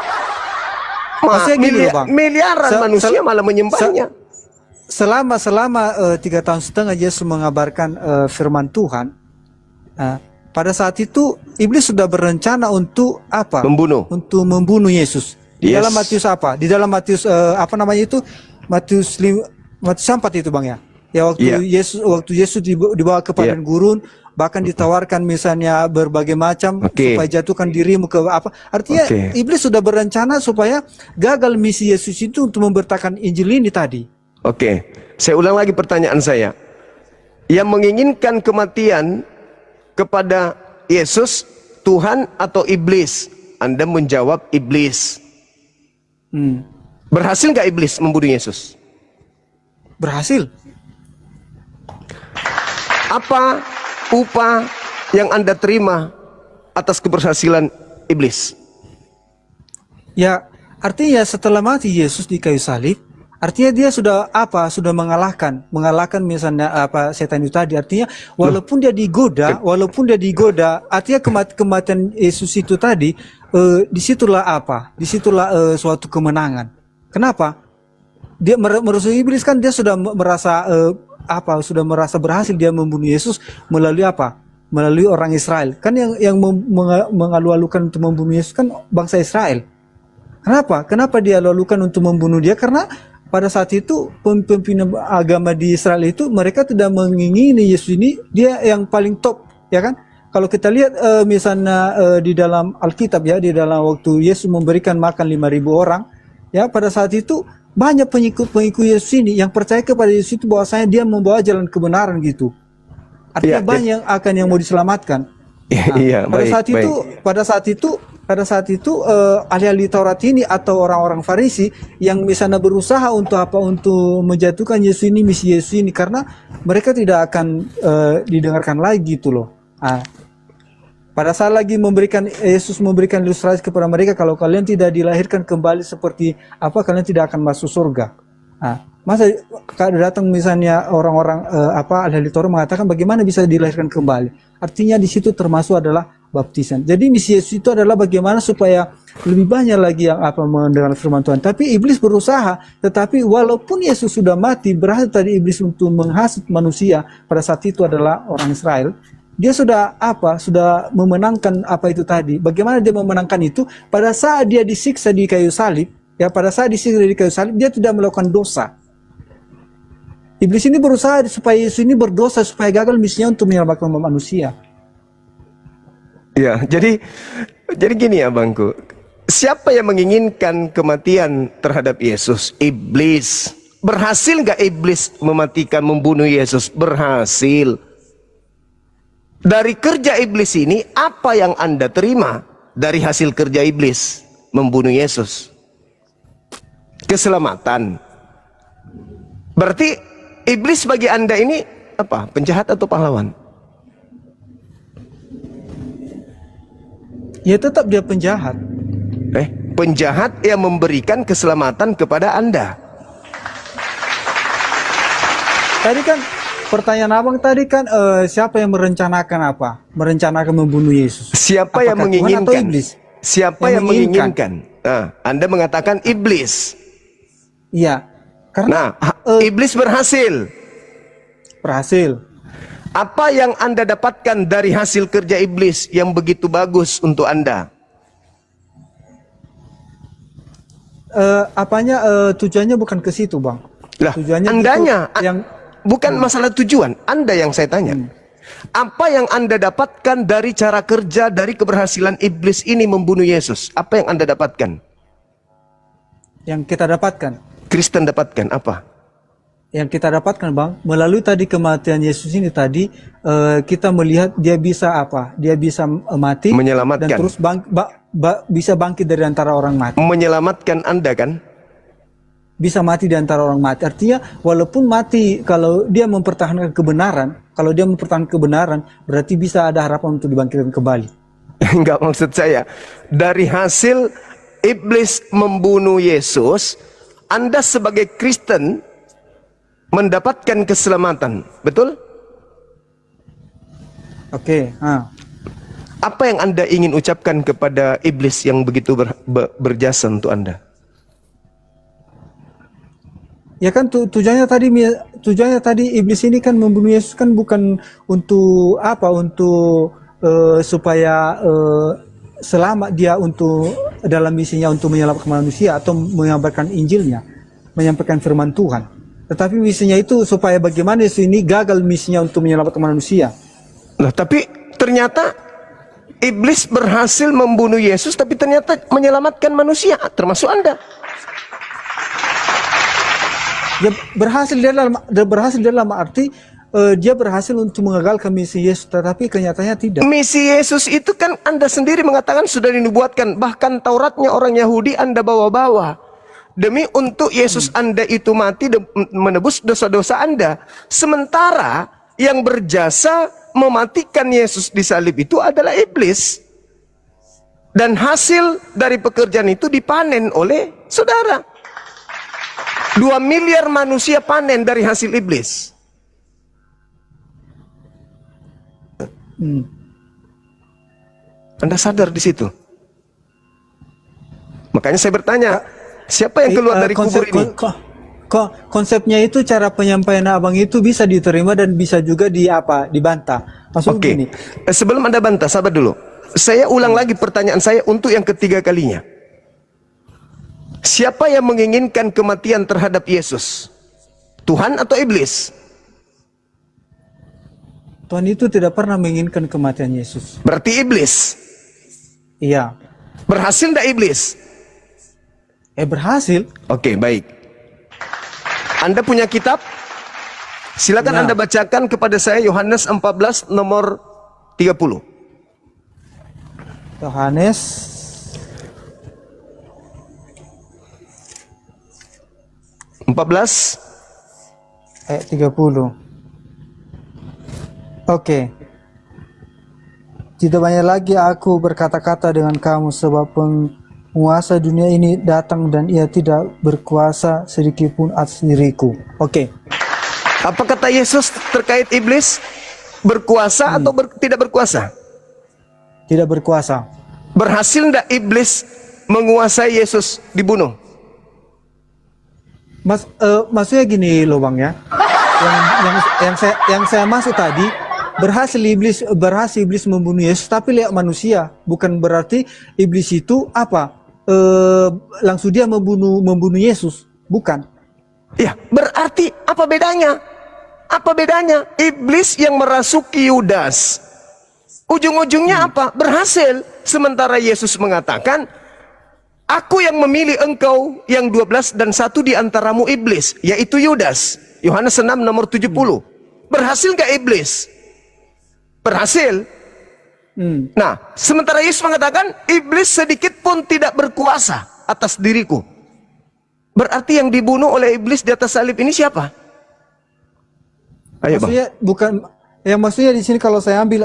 Maksudnya gini loh, Bang. Miliaran manusia malah menyembahnya. Selama 3,5 tahun Yesus mengabarkan firman Tuhan, pada saat itu iblis sudah berencana untuk apa? Membunuh. Untuk membunuh Yesus. Di Yes. dalam Matius apa? Di dalam Matius apa namanya itu? Matius 4 itu, Bang, ya. Ya waktu Yesus dibawa ke padang gurun, bahkan ditawarkan misalnya berbagai macam supaya jatuhkan dirimu ke apa? Artinya iblis sudah berencana supaya gagal misi Yesus itu untuk memberitakan Injil ini tadi. Oke, saya ulang lagi pertanyaan saya. Yang menginginkan kematian kepada Yesus, Tuhan atau iblis? Anda menjawab iblis. Berhasil nggak iblis membunuh Yesus? Berhasil. Apa upah yang Anda terima atas keberhasilan iblis? Ya, artinya setelah mati Yesus di kayu salib, artinya dia sudah apa? Sudah mengalahkan misalnya apa setan itu tadi. Artinya walaupun dia digoda, artinya kematian Yesus itu tadi, disitulah apa? Disitulah suatu kemenangan. Kenapa? Dia menurut iblis kan dia sudah merasa sudah merasa berhasil dia membunuh Yesus melalui apa? Melalui orang Israel. Kan yang mengalu-alukan untuk membunuh Yesus kan bangsa Israel. Kenapa? Kenapa dia lalukan untuk membunuh dia? Karena pada saat itu pemimpin agama di Israel itu mereka tidak mengingini Yesus ini dia yang paling top, ya kan? Kalau kita lihat misalnya di dalam Alkitab, ya, di dalam waktu Yesus memberikan makan 5.000 orang, ya, pada saat itu banyak pengikut Yesus ini yang percaya kepada Yesus itu bahwasanya dia membawa jalan kebenaran gitu. Artinya banyak akan yang mau diselamatkan. Pada saat itu ahli-ahli Taurat ini atau orang-orang Farisi yang misalnya berusaha untuk apa? Untuk menjatuhkan Yesus ini, misi Yesus ini, karena mereka tidak akan didengarkan lagi gitu loh. Pada saat lagi Yesus memberikan ilustrasi kepada mereka, kalau kalian tidak dilahirkan kembali seperti apa, kalian tidak akan masuk surga. Masa datang misalnya orang-orang ahli Taurat mengatakan bagaimana bisa dilahirkan kembali? Artinya di situ termasuk adalah baptisan. Jadi misi Yesus itu adalah bagaimana supaya lebih banyak lagi yang mendengar firman Tuhan. Tapi iblis berusaha, tetapi walaupun Yesus sudah mati, berhasil tadi iblis untuk menghasut manusia pada saat itu adalah orang Israel. Dia sudah memenangkan apa itu tadi. Bagaimana dia memenangkan itu? Pada saat dia disiksa di kayu salib, ya, pada saat disiksa di kayu salib, dia tidak melakukan dosa. Iblis ini berusaha supaya Yesus ini berdosa supaya gagal misinya untuk menyelamatkan manusia. Ya, jadi gini ya, Bangku. Siapa yang menginginkan kematian terhadap Yesus? Iblis. Berhasil nggak iblis membunuh Yesus? Berhasil. Dari kerja iblis ini, apa yang Anda terima dari hasil kerja iblis membunuh Yesus? Keselamatan. Berarti iblis bagi Anda ini apa? Penjahat atau pahlawan? Ya, tetap dia penjahat. Penjahat yang memberikan keselamatan kepada Anda. Tadi kan pertanyaan abang tadi kan siapa yang merencanakan apa? Merencanakan membunuh Yesus. Siapa yang Apakah Tuhan menginginkan? atau iblis? Siapa yang menginginkan? Anda mengatakan iblis. Iya. Karena iblis berhasil. Berhasil. Apa yang Anda dapatkan dari hasil kerja iblis yang begitu bagus untuk Anda? Tujuannya bukan ke situ, Bang. Lah, tujuannya Andanya yang bukan masalah tujuan, Anda yang saya tanya. Apa yang Anda dapatkan dari cara kerja, dari keberhasilan iblis ini membunuh Yesus? Apa yang Anda dapatkan? Yang kita dapatkan. Kristen dapatkan apa? Yang kita dapatkan, Bang, melalui tadi kematian Yesus ini tadi, kita melihat dia bisa apa? Dia bisa mati, menyelamatkan, dan terus bisa bangkit dari antara orang mati. Menyelamatkan Anda kan? bisa mati di antara orang mati. Artinya walaupun mati, kalau dia mempertahankan kebenaran, berarti bisa ada harapan untuk dibangkitkan kembali. Enggak, maksud saya, dari hasil iblis membunuh Yesus, Anda sebagai Kristen mendapatkan keselamatan, betul? Oke. Apa yang Anda ingin ucapkan kepada iblis yang begitu berjasa untuk Anda? Ya kan tujuannya tadi iblis ini kan membunuh Yesus kan bukan untuk apa, untuk supaya selamat dia untuk dalam misinya untuk menyelamatkan manusia atau menyampaikan Injilnya, menyampaikan firman Tuhan. Tetapi misinya itu supaya bagaimana Yesus ini gagal misinya untuk menyelamatkan manusia. Nah, tapi ternyata iblis berhasil membunuh Yesus, tapi ternyata menyelamatkan manusia, termasuk Anda. Dia berhasil dalam arti dia berhasil untuk mengagalkan misi Yesus, tetapi kenyataannya tidak. Misi Yesus itu kan Anda sendiri mengatakan sudah dinubuatkan, bahkan Tauratnya orang Yahudi Anda bawa-bawa. Demi untuk Yesus Anda itu mati dan menebus dosa-dosa Anda. Sementara yang berjasa mematikan Yesus di salib itu adalah iblis. Dan hasil dari pekerjaan itu dipanen oleh saudara. 2 miliar manusia panen dari hasil iblis. Anda sadar di situ? Makanya saya bertanya, siapa yang keluar dari kubur ini? Konsepnya itu, cara penyampaian abang itu bisa diterima dan bisa juga dibantah. Maksudnya gini. Sebelum Anda bantah, sabar dulu. Saya ulang lagi pertanyaan saya untuk yang ketiga kalinya. Siapa yang menginginkan kematian terhadap Yesus? Tuhan atau iblis? Tuhan itu tidak pernah menginginkan kematian Yesus. Berarti iblis? Iya. Berhasil tidak iblis? Berhasil. Oke, baik. Anda punya kitab? Silakan Anda bacakan kepada saya Yohanes 14 nomor 30. Yohanes 14 ayat 30. Oke. Tidak banyak lagi aku berkata-kata dengan kamu, sebab penguasa dunia ini datang dan ia tidak berkuasa sedikit pun atas diriku. Oke. Apa kata Yesus terkait iblis? Berkuasa atau tidak berkuasa? Tidak berkuasa. Berhasil tidak iblis menguasai Yesus dibunuh? Maksudnya gini loh Bang ya. Yang saya maksud tadi, berhasil iblis membunuh Yesus tapi lewat manusia. Bukan berarti iblis itu langsung dia membunuh Yesus, bukan. Ya, berarti apa bedanya? Apa bedanya? Iblis yang merasuki Yudas, ujung-ujungnya apa? Berhasil. Sementara Yesus mengatakan, aku yang memilih engkau yang 12 dan satu di antaramu iblis, yaitu Yudas. Yohanes 6 nomor 70. Berhasil gak iblis? Berhasil. Nah, sementara Yesus mengatakan, iblis sedikit pun tidak berkuasa atas diriku. Berarti yang dibunuh oleh iblis di atas salib ini siapa? Ayo, maksudnya Bang. Bukan, maksudnya di sini kalau saya ambil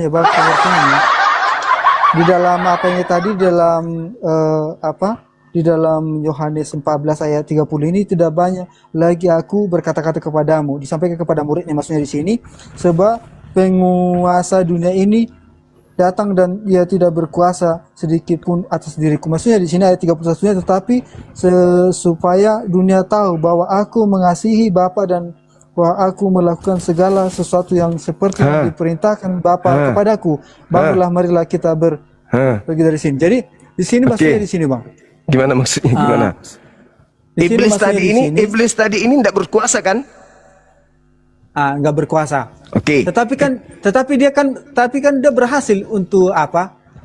Bang, pengertiannya di dalam di dalam Yohanes 14 ayat 30 ini, tidak banyak lagi aku berkata-kata kepadamu, disampaikan kepada muridnya maksudnya di sini, sebab penguasa dunia ini datang dan ia tidak berkuasa sedikit pun atas diriku. Maksudnya di sini ayat 31-nya, tetapi supaya dunia tahu bahwa aku mengasihi Bapa dan bahwa aku melakukan segala sesuatu yang seperti yang diperintahkan Bapa kepadaku. Bangunlah, marilah kita pergi dari sini. Jadi di sini maksudnya di sini Bang. Gimana maksudnya? Gimana? Iblis tadi ini tidak berkuasa kan? Nggak berkuasa. Oke. Tapi dia berhasil untuk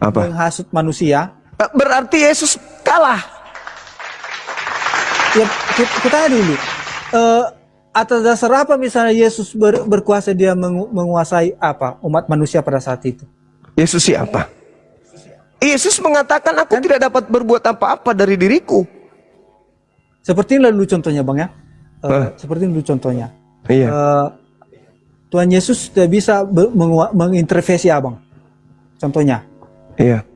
menghasut manusia. Berarti Yesus kalah. Ya, kita tanya dulu. Atas dasar apa misalnya Yesus berkuasa, dia menguasai umat manusia pada saat itu? Yesus siapa? Yesus mengatakan, aku tidak dapat berbuat apa-apa dari diriku. seperti ini dulu contohnya Bang ya. Seperti ini dulu contohnya. Iya. Tuhan Yesus tidak bisa mengintervensi abang. Contohnya. Iya.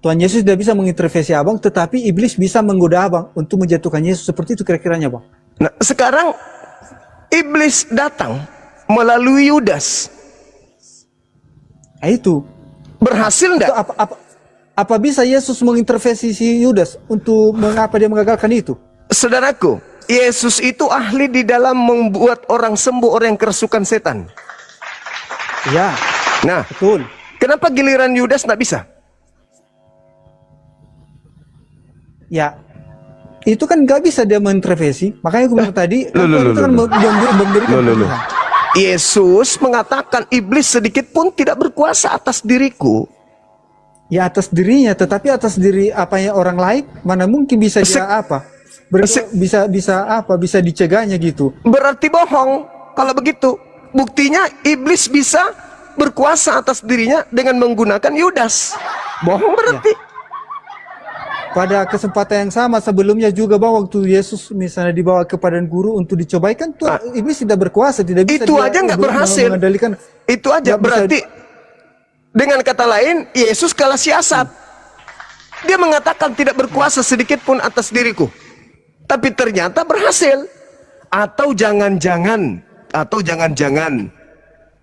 Tuhan Yesus tidak bisa mengintervensi abang, tetapi iblis bisa menggoda abang untuk menjatuhkan Yesus. Seperti itu kira-kiranya Bang. Nah, sekarang iblis datang melalui Yudas. Nah, itu. Berhasil enggak? Apa bisa Yesus mengintervensi si Yudas untuk mengapa dia mengagalkan itu? Saudaraku, Yesus itu ahli di dalam membuat orang sembuh, orang yang kerasukan setan. Ya, Nah, betul. kenapa giliran Yudas nggak bisa? Ya, itu kan nggak bisa dia mengintervensi. Makanya aku bilang tadi, Loh, Tuhan itu kan memberikan pilihan. Yesus mengatakan iblis sedikit pun tidak berkuasa atas diriku. Ya atas dirinya, tetapi atas diri apanya orang lain, mana mungkin bisa dia bisa dicegahnya gitu. Berarti bohong kalau begitu. Buktinya iblis bisa berkuasa atas dirinya dengan menggunakan Yudas. Bohong berarti. Ya. Pada kesempatan yang sama sebelumnya juga Bang, waktu Yesus misalnya dibawa ke padang guru untuk dicobai kan tuh iblis tidak berkuasa, tidak bisa. Itu aja nggak berhasil. Mengendalikan. Itu aja berarti. Dengan kata lain, Yesus kalah siasat. Dia mengatakan tidak berkuasa sedikit pun atas diriku. Tapi ternyata berhasil. Atau jangan-jangan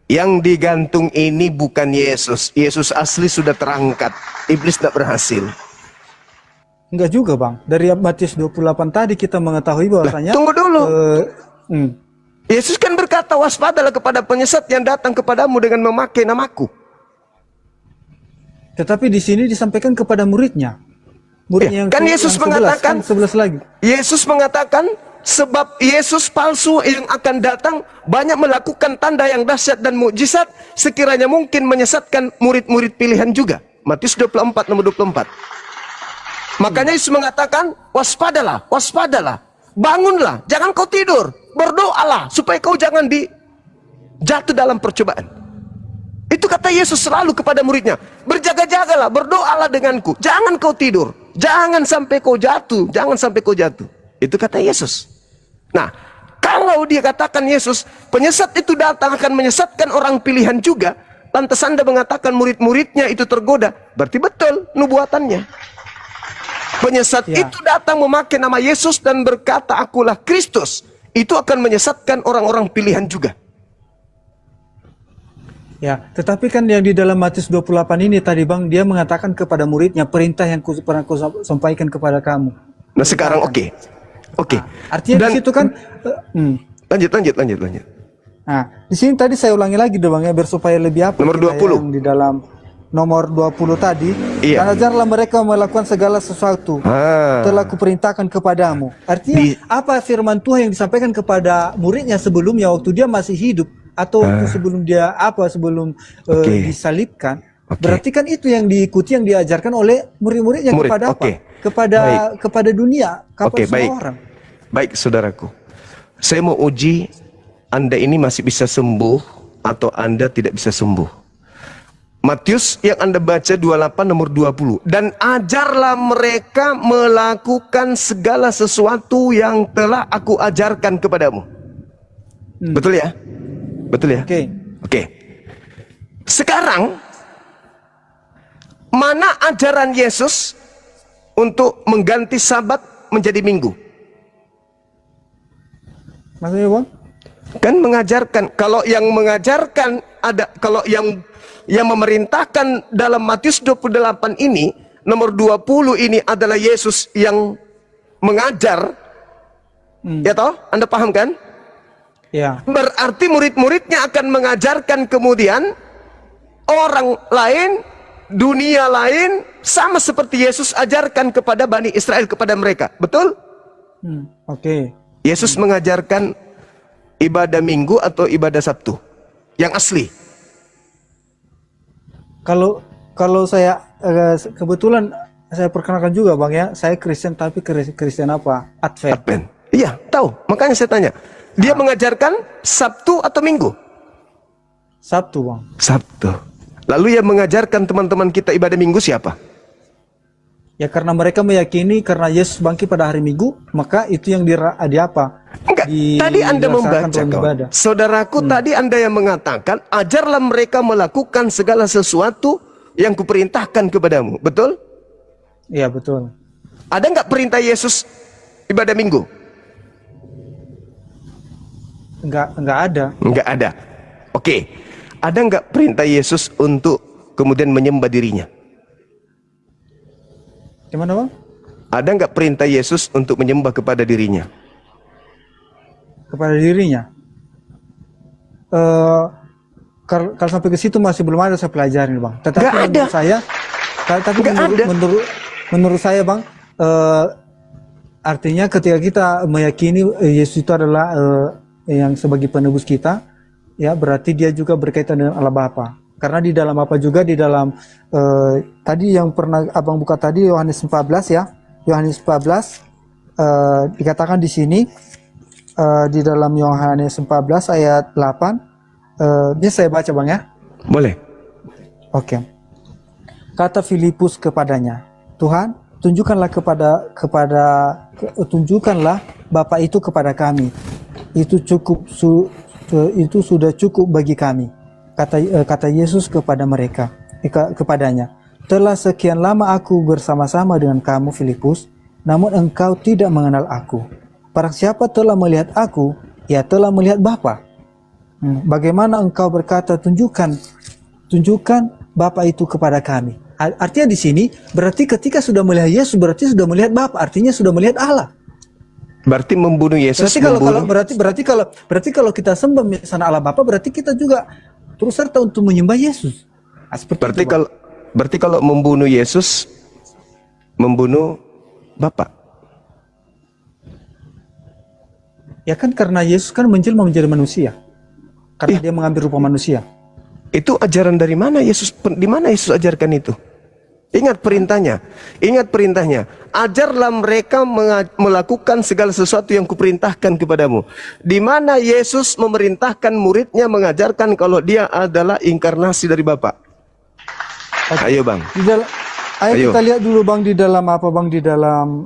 yang digantung ini bukan Yesus. Yesus asli sudah terangkat. Iblis tidak berhasil. Enggak juga Bang. Dari Matius 28 tadi kita mengetahui bahwasanya. Tunggu dulu. Yesus kan berkata, waspadalah kepada penyesat yang datang kepadamu dengan memakai namaku. Tetapi di sini disampaikan kepada muridnya. Muridnya yang kan Yesus mengatakan 11 lagi. Yesus mengatakan sebab Yesus palsu yang akan datang banyak melakukan tanda yang dahsyat dan mukjizat sekiranya mungkin menyesatkan murid-murid pilihan juga. Matius 24 nomor 24. Makanya Yesus mengatakan waspadalah, waspadalah. Bangunlah, jangan kau tidur. Berdoalah supaya kau jangan jatuh dalam percobaan. Itu kata Yesus selalu kepada muridnya. Berjaga-jagalah, berdoalah denganku. Jangan kau tidur. Jangan sampai kau jatuh. Jangan sampai kau jatuh. Itu kata Yesus. Nah, kalau dia katakan Yesus, penyesat itu datang akan menyesatkan orang pilihan juga. Lantas Anda mengatakan murid-muridnya itu tergoda. Berarti betul nubuatannya. Penyesat itu datang memakai nama Yesus dan berkata, akulah Kristus. Itu akan menyesatkan orang-orang pilihan juga. Ya, tetapi kan yang di dalam Matius 28 ini tadi Bang, dia mengatakan kepada muridnya perintah yang pernah ku sampaikan kepada kamu. Nah sekarang oke. Nah, artinya di situ kan lanjut. Nah, di sini tadi saya ulangi lagi dong Bang ya, biar supaya lebih apa nomor 20 yang di dalam nomor 20 tadi. Dan ajarlah mereka melakukan segala sesuatu telah kuperintahkan kepadamu. Artinya apa firman Tuhan yang disampaikan kepada muridnya sebelumnya waktu dia masih hidup atau sebelum dia disalibkan. Berarti kan itu yang diikuti, yang diajarkan oleh murid-muridnya kepada dunia, semua orang. Baik saudaraku, saya mau uji Anda ini masih bisa sembuh atau Anda tidak bisa sembuh. Matius yang Anda baca 28 nomor 20. Dan ajarlah mereka melakukan segala sesuatu yang telah aku ajarkan kepadamu. Betul ya? Betul ya? Oke. Sekarang mana ajaran Yesus untuk mengganti Sabat menjadi Minggu? Maksudnya Bang? Kan mengajarkan. Kalau yang mengajarkan ada, kalau yang memerintahkan dalam Matius 28 ini, nomor 20 ini adalah Yesus yang mengajar. Ya toh? Anda paham kan? Ya. Berarti murid-muridnya akan mengajarkan kemudian orang lain, dunia lain, sama seperti Yesus ajarkan kepada Bani Israel, kepada mereka. Betul? Yesus mengajarkan ibadah Minggu atau ibadah Sabtu yang asli. Kalau saya kebetulan saya perkenalkan juga Bang ya, saya Kristen tapi Kristen apa? Advent. Iya, tahu. Makanya saya tanya. Dia mengajarkan Sabtu atau Minggu? Sabtu Bang. Sabtu. Lalu yang mengajarkan teman-teman kita ibadah Minggu siapa? Ya karena mereka meyakini karena Yesus bangkit pada hari Minggu, maka itu yang di apa? Enggak, tadi Anda membaca, kawan. Saudaraku, tadi Anda yang mengatakan, ajarlah mereka melakukan segala sesuatu yang kuperintahkan kepadamu. Betul? Iya, betul. Ada nggak perintah Yesus ibadah Minggu? Enggak ada. Enggak ada. Oke. Ada nggak perintah Yesus untuk kemudian menyembah dirinya? Gimana, Bang? Ada nggak perintah Yesus untuk menyembah kepada dirinya? Kepada dirinya. Kalau sampai ke situ masih belum ada saya pelajarin, Bang. Tetapi Nggak ada. menurut saya, tapi Nggak ada. menurut saya, Bang, artinya ketika kita meyakini Yesus itu adalah yang sebagai penebus kita, ya berarti dia juga berkaitan dengan Allah Bapa. Karena di dalam apa juga di dalam tadi yang pernah Abang buka tadi Yohanes 14 ya. Yohanes 14 dikatakan di sini di dalam Yohanes 14 ayat 8 bisa saya baca, Bang, ya? Boleh. Oke. Kata Filipus kepadanya, "Tuhan, tunjukkanlah Bapa itu kepada kami. Itu sudah cukup bagi kami." Kata Yesus kepada mereka, kepadanya, "Telah sekian lama aku bersama-sama dengan kamu, Filipus, namun engkau tidak mengenal aku. Barang siapa telah melihat aku, ia telah melihat Bapa. Bagaimana engkau berkata, tunjukkan Bapa itu kepada kami?" Artinya di sini berarti ketika sudah melihat Yesus berarti sudah melihat Bapa, artinya sudah melihat Allah. Berarti membunuh Yesus. Berarti kalau kita sembah misalnya Allah Bapa, berarti kita juga terus serta untuk menyembah Yesus. Berarti kalau membunuh Yesus, membunuh Bapa. Ya kan karena Yesus kan menjelma menjadi manusia. Karena dia mengambil rupa manusia. Itu ajaran dari mana Yesus? Di mana Yesus ajarkan itu? Ingat perintahnya. Ajarlah mereka melakukan segala sesuatu yang kuperintahkan kepadamu. Di mana Yesus memerintahkan muridnya mengajarkan kalau dia adalah inkarnasi dari Bapa? Ayo, Bang. Ayo kita lihat dulu, Bang, di dalam apa, Bang, di dalam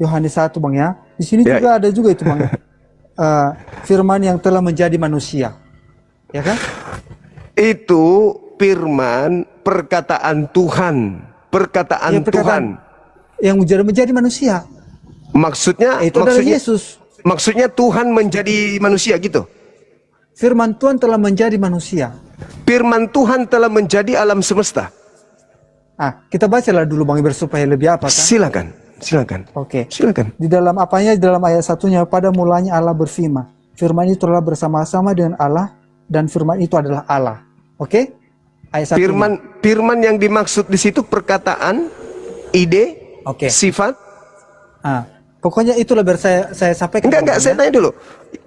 Yohanes 1, Bang, ya. Di sini juga ada juga itu, Bang. Firman yang telah menjadi manusia. Ya kan? Itu firman, perkataan Tuhan. Tuhan yang menjadi manusia. Maksudnya Yesus. Maksudnya Tuhan menjadi manusia gitu. Firman Tuhan telah menjadi manusia. Firman Tuhan telah menjadi alam semesta. Kita bacalah dulu, Bang, supaya lebih apa kan? Silakan. Oke. Silakan. Di dalam apanya? Di dalam ayat 1-nya, pada mulanya Allah berfirman. Firman itu telah bersama-sama dengan Allah dan firman itu adalah Allah. Oke? Ayat 1. Firman yang dimaksud di situ perkataan, ide, sifat. Pokoknya itulah biar saya sampaikan. Enggak, saya tanya dulu.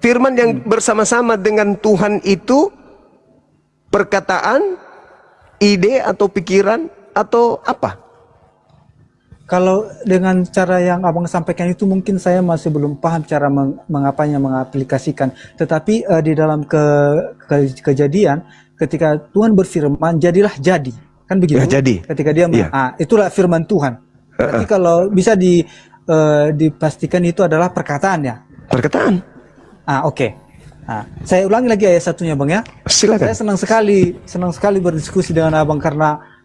Firman yang bersama-sama dengan Tuhan itu perkataan, ide atau pikiran atau apa? Kalau dengan cara yang Abang sampaikan itu mungkin saya masih belum paham cara mengaplikasikan. Tetapi di dalam kejadian ketika Tuhan berfirman, jadilah jadi. Kan begitu? Ya, jadi. Ketika dia itulah firman Tuhan. Berarti kalau bisa dipastikan itu adalah perkataan, ya? Perkataan. Oke. Saya ulangi lagi ayat 1-nya, Bang, ya. Silakan. Saya senang sekali berdiskusi dengan Abang karena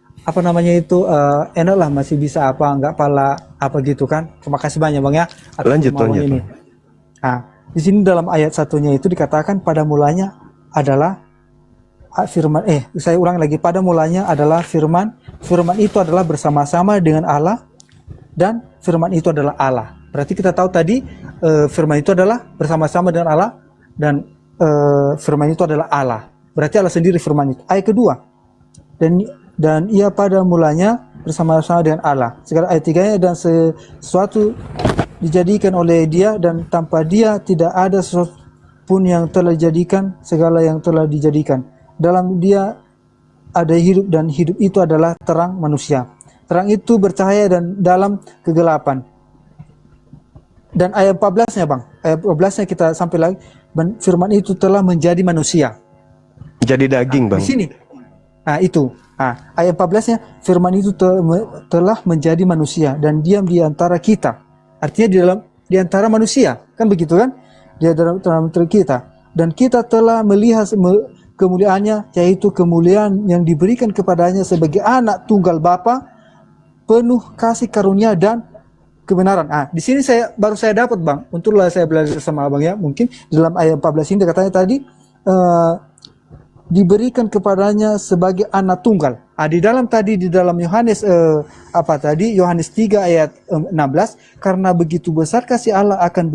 enaklah masih bisa nggak pala apa gitu kan. Terima kasih banyak, Bang, ya. Lanjut. Ini. Di sini dalam ayat 1-nya itu dikatakan pada mulanya adalah firman. Saya ulang lagi, pada mulanya adalah firman. Firman itu adalah bersama-sama dengan Allah dan firman itu adalah Allah. Berarti kita tahu tadi firman itu adalah bersama-sama dengan Allah dan firman itu adalah Allah. Berarti Allah sendiri firman itu. Ayat kedua. Dan ia pada mulanya bersama-sama dengan Allah. Sekarang ayat 3-nya, dan sesuatu dijadikan oleh dia dan tanpa dia tidak ada sesuatu pun yang telah dijadikan, segala yang telah dijadikan. Dalam dia ada hidup dan hidup itu adalah terang manusia. Terang itu bercahaya dan dalam kegelapan. Dan ayat 14-nya, Bang. Ayat 14-nya kita sampai lagi. Firman itu telah menjadi manusia. Jadi daging, Bang. Di sini. Itu. Ayat 14-nya, firman itu telah menjadi manusia dan diam di antara kita. Artinya di antara manusia, kan begitu kan? Dia dalam antara kita. Dan kita telah melihat kemuliaannya, yaitu kemuliaan yang diberikan kepadanya sebagai anak tunggal Bapa, penuh kasih karunia dan kebenaran. Di sini baru saya dapat, Bang. Untunglah saya belajar sama Abang ya. Mungkin dalam ayat 14 ini katanya tadi diberikan kepadanya sebagai anak tunggal. Di dalam Yohanes Yohanes 3 ayat 16, karena begitu besar kasih Allah akan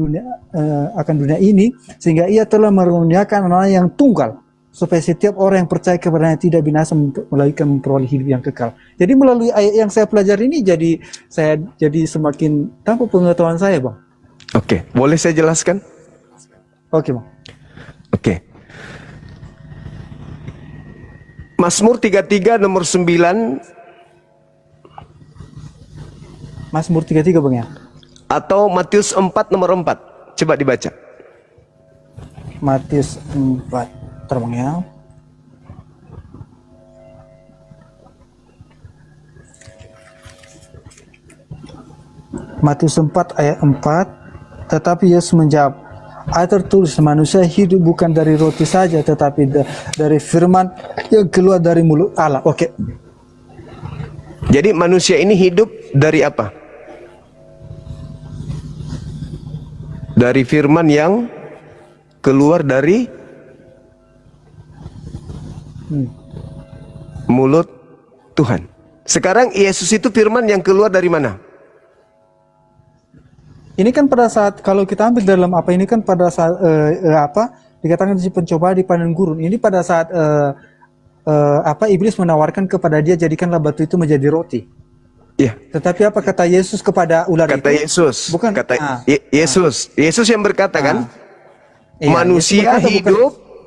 dunia ini sehingga ia telah mengaruniakan anak yang tunggal supaya setiap orang yang percaya kepadanya tidak binasa melainkan memperoleh hidup yang kekal. Jadi melalui ayat yang saya pelajari ini saya jadi semakin tambah pengetahuan saya, Bang. Oke, boleh saya jelaskan? Oke, Bang. Oke. Mazmur 33 nomor 9. Mazmur 33, Bang ya. Atau Matius 4 nomor 4. Coba dibaca. Matius 4, Bang ya. Matius 4 ayat 4. Tetapi Yesus menjawab, ayat tertulis, manusia hidup bukan dari roti saja, tetapi dari firman yang keluar dari mulut Allah. Oke. Jadi manusia ini hidup dari apa? Dari firman yang keluar dari mulut Tuhan. Sekarang Yesus itu firman yang keluar dari mana? Ini kan pada saat, kalau kita ambil dalam ini kan pada saat dikatakan si pencoba di padang gurun. Ini pada saat iblis menawarkan kepada dia, jadikanlah batu itu menjadi roti. Ya. Tetapi apa kata Yesus kepada ular itu? Kata Yesus. Bukan. Yesus yang berkata kan, Iya,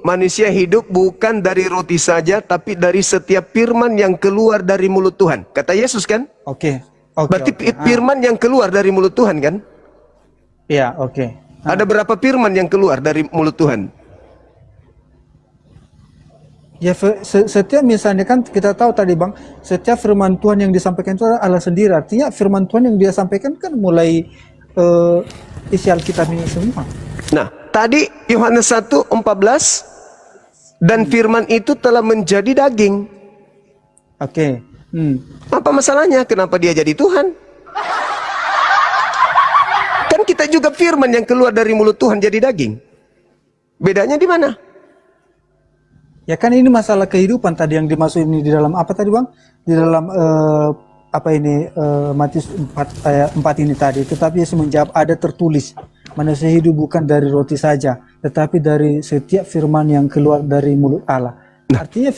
manusia hidup bukan dari roti saja, tapi dari setiap firman yang keluar dari mulut Tuhan. Kata Yesus kan? Oke. Berarti firman yang keluar dari mulut Tuhan kan? Iya, oke. Ada berapa firman yang keluar dari mulut Tuhan? Ya, setiap misalnya kan kita tahu tadi, Bang, setiap firman Tuhan yang disampaikan itu adalah Allah sendiri. Artinya firman Tuhan yang dia sampaikan kan mulai isi Alkitab ini semua. Nah, tadi Yohanes 1:14, dan firman itu telah menjadi daging. Oke. Apa masalahnya? Kenapa dia jadi Tuhan? Kan kita juga firman yang keluar dari mulut Tuhan jadi daging. Bedanya di mana? Ya kan ini masalah kehidupan tadi yang dimaksud ini di dalam apa tadi, Bang? Di dalam Matius 4 ayat 4 ini tadi. Tetapi Yesus menjawab, ada tertulis, manusia hidup bukan dari roti saja, tetapi dari setiap firman yang keluar dari mulut Allah. Artinya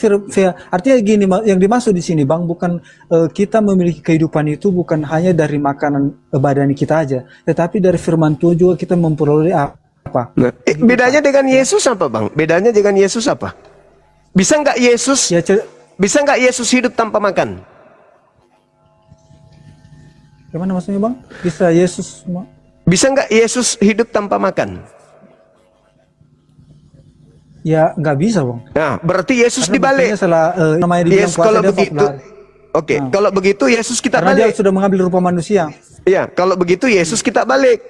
gini, yang dimaksud di sini, Bang, bukan kita memiliki kehidupan itu bukan hanya dari makanan badan kita aja, tetapi dari firman Tuhan juga kita memperoleh apa? Nah, bedanya dengan Yesus apa, Bang? Bedanya dengan Yesus apa? Bisa nggak Yesus hidup tanpa makan? Gimana maksudnya, Bang? Bisa nggak Yesus hidup tanpa makan? Ya nggak bisa, Bang. Nah, berarti Yesus dibalik. Namanya dibilang puasa, kalau dia begitu, kalau begitu Yesus kita karena balik. dia sudah mengambil rupa manusia. Ya, kalau begitu Yesus kita balik.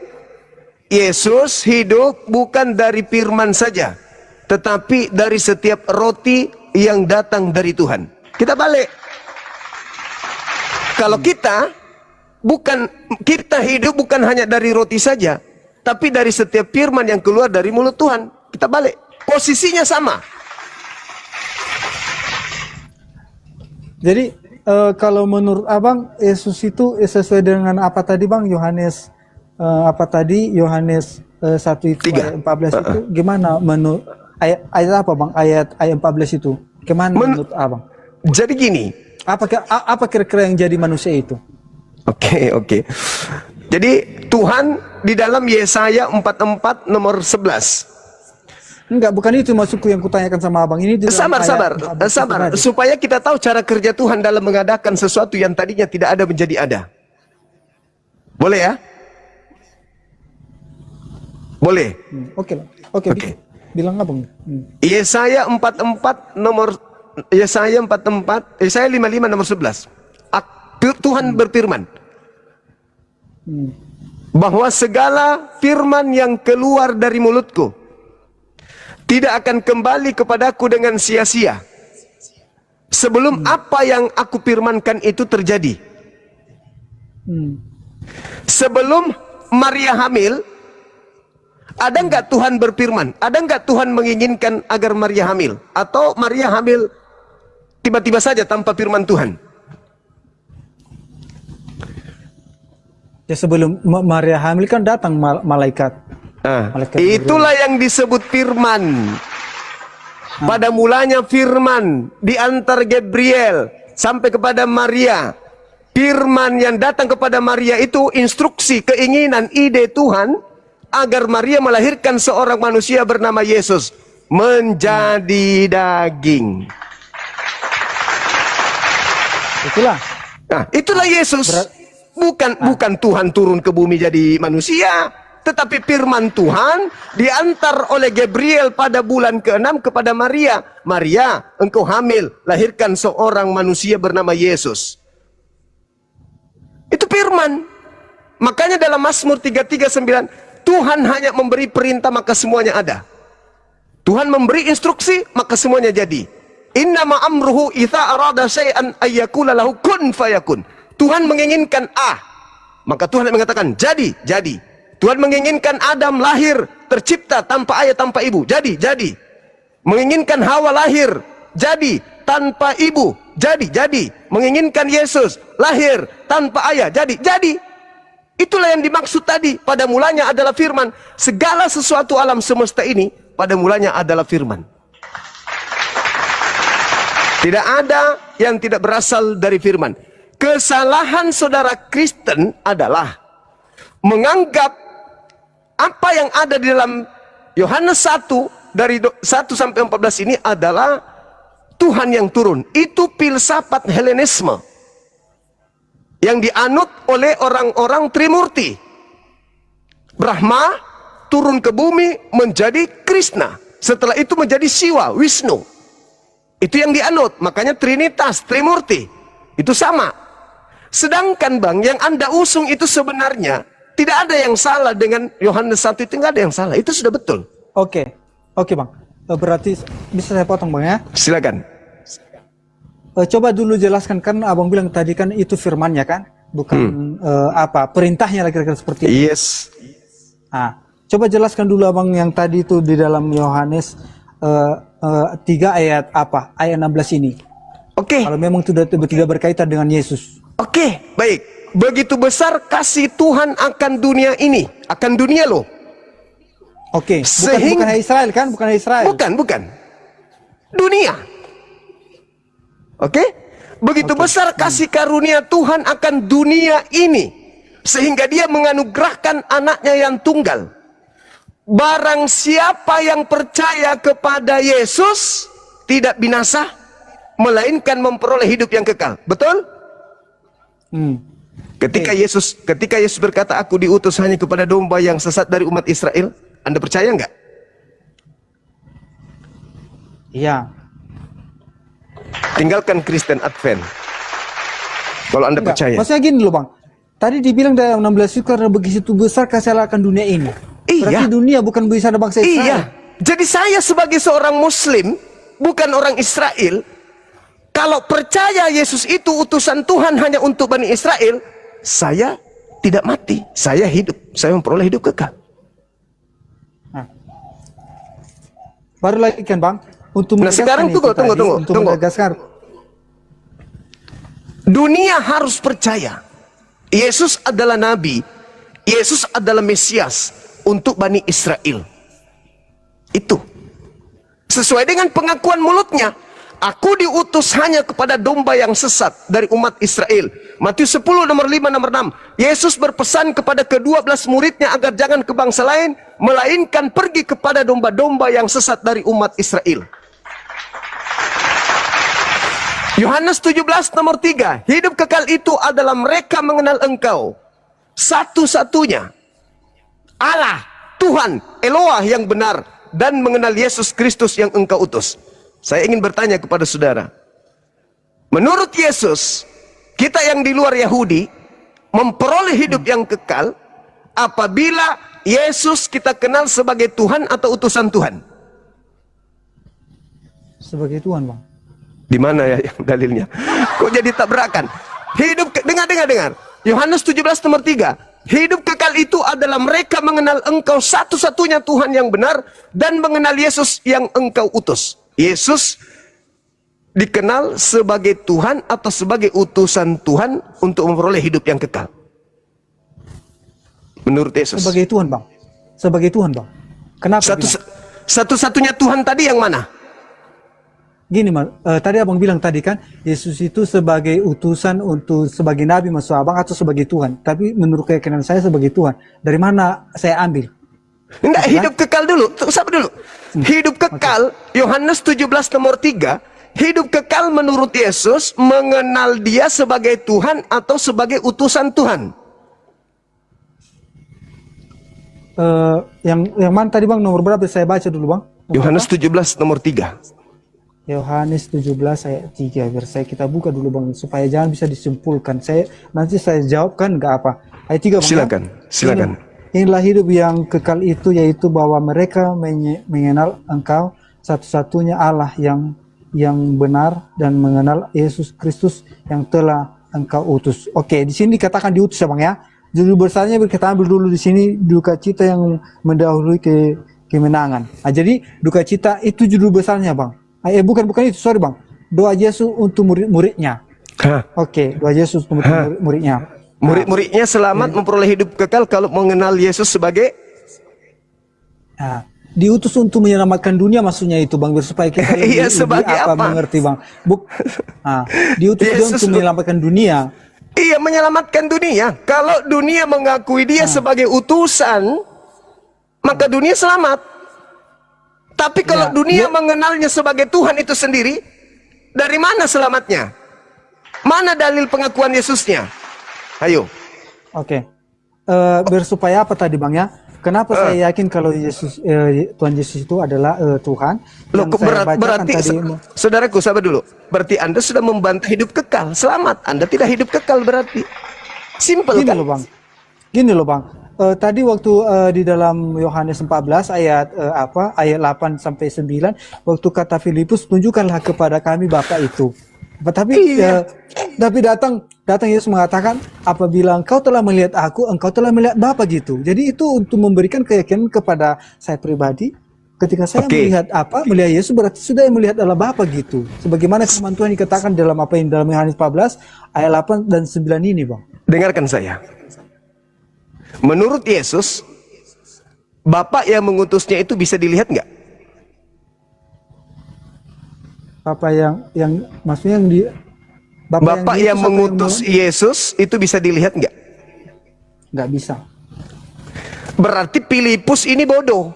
Yesus hidup bukan dari firman saja, tetapi dari setiap roti yang datang dari Tuhan. Kita balik. Kalau kita hidup bukan hanya dari roti saja, tapi dari setiap firman yang keluar dari mulut Tuhan. Kita balik. Posisinya sama. Jadi kalau menurut Abang, Yesus itu sesuai dengan apa tadi, Bang? Yohanes Yohanes 1 itu ayat 14 itu gimana menurut ayat apa, Bang? Ayat 14 itu gimana menurut Abang? Jadi gini, apa kira-kira yang jadi manusia itu? Oke. Jadi Tuhan di dalam Yesaya 44 nomor 11. Enggak, bukan itu maksudku yang kutanyakan sama Abang. Ini Sabar. Supaya kita tahu cara kerja Tuhan dalam mengadakan sesuatu yang tadinya tidak ada menjadi ada. Boleh ya? Boleh. Oke. Bilang Abang. Yesaya 44 nomor Yesaya 44, Yesaya 55 nomor 11. Tuhan berfirman bahwa segala firman yang keluar dari mulutku tidak akan kembali kepadaku dengan sia-sia sebelum apa yang aku firmankan itu terjadi. Sebelum Maria hamil, ada nggak Tuhan berfirman? Ada nggak Tuhan menginginkan agar Maria hamil? Atau Maria hamil tiba-tiba saja tanpa firman Tuhan? Ya sebelum Maria hamil kan datang malaikat. Malaikat Itulah yang disebut firman. Pada mulanya firman diantar Gabriel sampai kepada Maria. Firman yang datang kepada Maria itu instruksi, keinginan, ide Tuhan agar Maria melahirkan seorang manusia bernama Yesus menjadi daging. Itulah. Nah, itulah Yesus. Bukan Tuhan turun ke bumi jadi manusia, tetapi firman Tuhan diantar oleh Gabriel pada bulan ke-6 kepada Maria. Maria, engkau hamil, lahirkan seorang manusia bernama Yesus. Itu firman. Makanya dalam Mazmur 33:9, Tuhan hanya memberi perintah maka semuanya ada. Tuhan memberi instruksi maka semuanya jadi. Innama amruhu idza arada syai'an ayyakula lahu kun fayakun. Tuhan menginginkan A, maka Tuhan mengatakan jadi. Tuhan menginginkan Adam lahir, tercipta tanpa ayah tanpa ibu, jadi. Menginginkan Hawa lahir, jadi tanpa ibu, jadi. Menginginkan Yesus lahir tanpa ayah, jadi. Itulah yang dimaksud tadi. Pada mulanya adalah firman. Segala sesuatu alam semesta ini pada mulanya adalah firman. Tidak ada yang tidak berasal dari firman. Kesalahan saudara Kristen adalah menganggap apa yang ada di dalam Yohanes 1 dari 1 sampai 14 ini adalah Tuhan yang turun. Itu filsafat Helenisme yang dianut oleh orang-orang Trimurti. Brahma turun ke bumi menjadi Krishna, setelah itu menjadi Siwa, Wisnu. Itu yang dianut, makanya Trinitas, Trimurti itu sama. Sedangkan Bang, yang Anda usung itu sebenarnya tidak ada yang salah dengan Yohanes 1 itu, nggak ada yang salah. Itu sudah betul. Oke Bang. Berarti bisa saya potong Bang ya? Silakan. Coba dulu jelaskan, kan Abang bilang tadi kan itu firmannya kan? Bukan perintahnya kira-kira seperti itu. Yes. Coba jelaskan dulu Abang yang tadi itu di dalam Yohanes 3 ayat apa? Ayat 16 ini. Oke. Kalau memang tidak berkaitan dengan Yesus. Oke, baik. Begitu besar kasih Tuhan akan dunia ini, akan dunia loh. Oke, bukan Israel kan? Bukan Israel. Bukan. Dunia. Oke? Begitu besar kasih karunia Tuhan akan dunia ini, sehingga dia menganugerahkan anaknya yang tunggal. Barang siapa yang percaya kepada Yesus tidak binasa, melainkan memperoleh hidup yang kekal. Betul? Ketika Yesus berkata, aku diutus hanya kepada domba yang sesat dari umat Israel, Anda percaya nggak? Iya. Tinggalkan Kristen Advent kalau Anda percaya. Maksudnya gini loh Bang, tadi dibilang dalam 16 itu karena begitu besar kasih Allah akan dunia ini. Berarti dunia bukan bisa ada bangsa Israel. Iya. Jadi saya sebagai seorang Muslim, bukan orang Israel, kalau percaya Yesus itu utusan Tuhan hanya untuk Bani Israel, saya tidak mati, saya hidup, saya memperoleh hidup kekal. Baru lagi kan Bang, untuk sekarang tunggu. menegaskan. Dunia harus percaya Yesus adalah Nabi, Yesus adalah Mesias untuk Bani Israel. Itu sesuai dengan pengakuan mulutnya. Aku diutus hanya kepada domba yang sesat dari umat Israel. Matius 10 nomor 5 nomor 6. Yesus berpesan kepada ke-12 muridnya agar jangan ke bangsa lain, melainkan pergi kepada domba-domba yang sesat dari umat Israel. Yohanes 17 nomor 3. Hidup kekal itu adalah mereka mengenal Engkau satu-satunya Allah, Tuhan, Eloah yang benar, dan mengenal Yesus Kristus yang Engkau utus. Saya ingin bertanya kepada saudara. Menurut Yesus, kita yang di luar Yahudi memperoleh hidup yang kekal apabila Yesus kita kenal sebagai Tuhan atau utusan Tuhan. Sebagai Tuhan, Bang. Di mana ya yang dalilnya? Kok jadi tabrakan? Dengar. Yohanes 17 nomor 3. Hidup kekal itu adalah mereka mengenal engkau satu-satunya Tuhan yang benar dan mengenal Yesus yang engkau utus. Yesus dikenal sebagai Tuhan atau sebagai utusan Tuhan untuk memperoleh hidup yang kekal. Menurut Yesus. Sebagai Tuhan, Bang. Sebagai Tuhan, Bang. Kenapa? Satu-satunya Tuhan tadi yang mana? Gini, tadi abang bilang tadi kan, Yesus itu sebagai utusan untuk sebagai nabi maksud abang atau sebagai Tuhan. Tapi menurut keyakinan saya sebagai Tuhan. Dari mana saya ambil? Enggak, Gitu kan? hidup kekal dulu. Sabar dulu. Hidup kekal, Yohanes 17 nomor 3. Hidup kekal menurut Yesus mengenal dia sebagai Tuhan atau sebagai utusan Tuhan. Yang mana tadi, Bang? Nomor berapa? Saya baca dulu, Bang. Yohanes 17 nomor 3. Yohanes 17 ayat 3. Biar kita buka dulu, Bang, supaya jangan bisa disimpulkan. Nanti saya jawabkan nggak apa. Ayat 3, Bang. Silakan, silakan. Inilah hidup yang kekal itu, yaitu bahwa mereka mengenal Engkau satu-satunya Allah yang benar dan mengenal Yesus Kristus yang telah Engkau utus. Oke, di sini dikatakan diutus ya, Bang ya. Judul besarnya kita ambil dulu di sini, duka cita yang mendahului kemenangan. Nah, jadi duka cita itu judul besarnya, Bang. Bukan itu, sorry, Bang. Doa Yesus untuk murid-muridnya. Oke, doa Yesus untuk murid-muridnya. Murid-muridnya selamat memperoleh hidup kekal kalau mengenal Yesus sebagai diutus untuk menyelamatkan dunia, maksudnya itu, Bang, supaya kita iya, sebagai apa? mengerti, Bang. Diutus dia untuk menyelamatkan dunia. Iya, menyelamatkan dunia. Kalau dunia mengakui dia sebagai utusan, maka dunia selamat. Tapi kalau dunia mengenalnya sebagai Tuhan itu sendiri, dari mana selamatnya? Mana dalil pengakuan Yesusnya? Ayo. Oke. Bersupaya apa tadi, Bang ya? Kenapa saya yakin kalau Tuhan Yesus itu adalah Tuhan? Loh, berarti saudaraku, sabar dulu. Berarti Anda sudah membantah hidup kekal. Selamat, Anda tidak hidup kekal berarti. Simpel kan? Gini loh, Bang. Tadi waktu di dalam Yohanes 14 ayat ayat 8 sampai 9, waktu kata Filipus, tunjukkanlah kepada kami Bapa itu. Tapi tapi datang Yesus mengatakan, apabila engkau telah melihat aku, engkau telah melihat Bapa gitu. Jadi itu untuk memberikan keyakinan kepada saya pribadi. Ketika saya melihat Yesus, berarti sudah melihat Allah Bapa gitu. Sebagaimana firman Tuhan dikatakan dalam dalam Yohanes 14 ayat 8 dan 9 ini, Bang. Dengarkan saya. Menurut Yesus, Bapa yang mengutusnya itu bisa dilihat nggak? Bapa yang maksudnya Bapak yang mengutus Yesus itu bisa dilihat nggak? Nggak bisa. Berarti Filipus ini bodoh.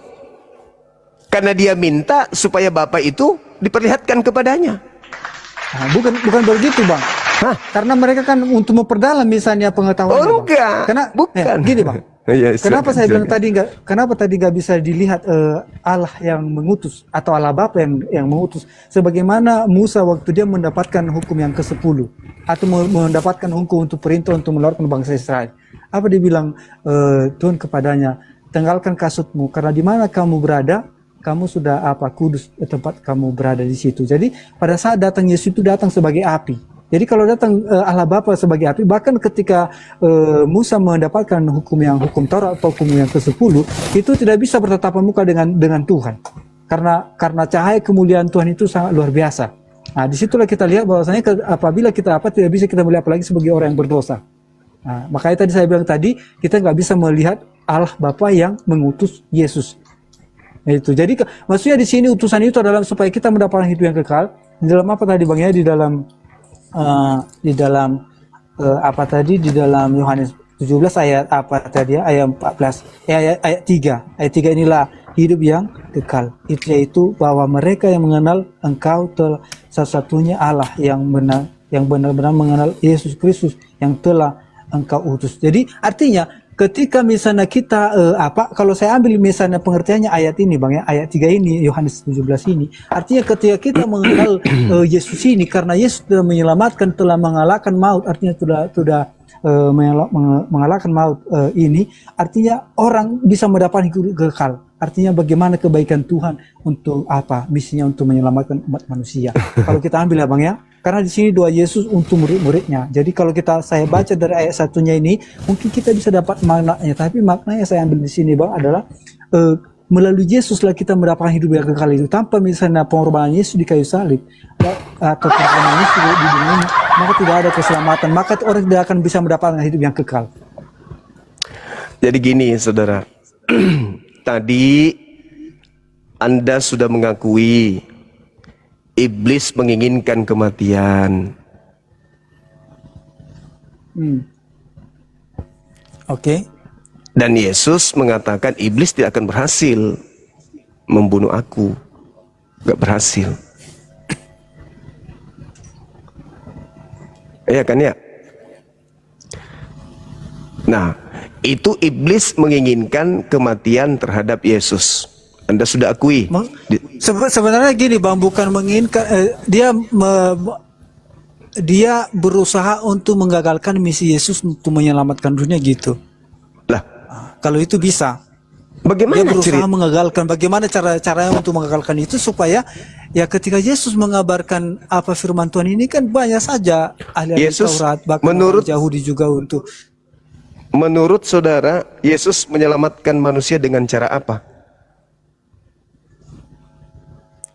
Karena dia minta supaya Bapak itu diperlihatkan kepadanya. Nah, bukan begitu, Bang. Karena mereka kan untuk memperdalam misalnya pengetahuan. Oh, enggak. Bukan. Gini, Bang. Kenapa saya bilang tadi nggak bisa dilihat Allah yang mengutus atau Allah Bapa yang mengutus, sebagaimana Musa waktu dia mendapatkan hukum yang ke-10 atau mendapatkan hukum untuk perintah untuk mengeluarkan bangsa Israel. Apa dia bilang Tuhan kepadanya, tinggalkan kasutmu karena di mana kamu berada, kamu sudah kudus tempat kamu berada di situ. Jadi pada saat datang Yesus itu datang sebagai api. Jadi kalau datang Allah Bapa sebagai api, bahkan ketika Musa mendapatkan hukum Taurat atau hukum yang ke-10, itu tidak bisa bertatapan muka dengan Tuhan. Karena cahaya kemuliaan Tuhan itu sangat luar biasa. Nah, disitulah kita lihat bahwasanya apabila kita tidak bisa kita melihat apalagi sebagai orang yang berdosa. Nah, makanya tadi saya bilang kita nggak bisa melihat Allah Bapa yang mengutus Yesus. Nah, itu. Jadi maksudnya di sini utusan itu adalah supaya kita mendapatkan hidup yang kekal. Di dalam apa tadi, Bang ya? Di dalam Yohanes 17 ayat ayat 14 ayat 3. Ayat 3 inilah hidup yang kekal. Itu yaitu bahwa mereka yang mengenal Engkau telah satu-satunya Allah yang benar-benar mengenal Yesus Kristus yang telah Engkau utus. Jadi artinya ketika misalnya kita kalau saya ambil misalnya pengertiannya ayat ini Bang ya, ayat 3 ini Yohanes 17 ini, artinya ketika kita mengenal Yesus ini, karena Yesus telah menyelamatkan, telah mengalahkan maut, artinya sudah mengalahkan maut ini, artinya orang bisa mendapat hidup kekal. Artinya bagaimana kebaikan Tuhan untuk misinya untuk menyelamatkan umat manusia. Kalau kita ambil ya Bang ya, karena di sini doa Yesus untuk murid-muridnya. Jadi kalau saya baca dari ayat satunya ini, mungkin kita bisa dapat maknanya. Tapi maknanya saya ambil di sini Bang adalah melalui Yesuslah kita mendapatkan hidup yang kekal itu. Tanpa misalnya pengorbanan Yesus di kayu salib atau pengorbanan Yesus di dunia ini, maka tidak ada keselamatan. Maka orang tidak akan bisa mendapatkan hidup yang kekal. Jadi gini saudara, tadi Anda sudah mengakui iblis menginginkan kematian. Oke. Dan Yesus mengatakan iblis tidak akan berhasil membunuh aku. Gak berhasil. Iya kan ya? Nah, itu iblis menginginkan kematian terhadap Yesus. Anda sudah akui. Sebenarnya gini Bang, bukan menginginkan, dia berusaha untuk menggagalkan misi Yesus untuk menyelamatkan dunia gitu. Lah, kalau itu bisa. Bagaimana dia berusaha mengagalkan, bagaimana caranya untuk mengagalkan itu supaya ya ketika Yesus mengabarkan apa firman Tuhan ini kan banyak saja ahli-ahli Taurat bahkan orang Yahudi juga untuk. Menurut saudara, Yesus menyelamatkan manusia dengan cara apa?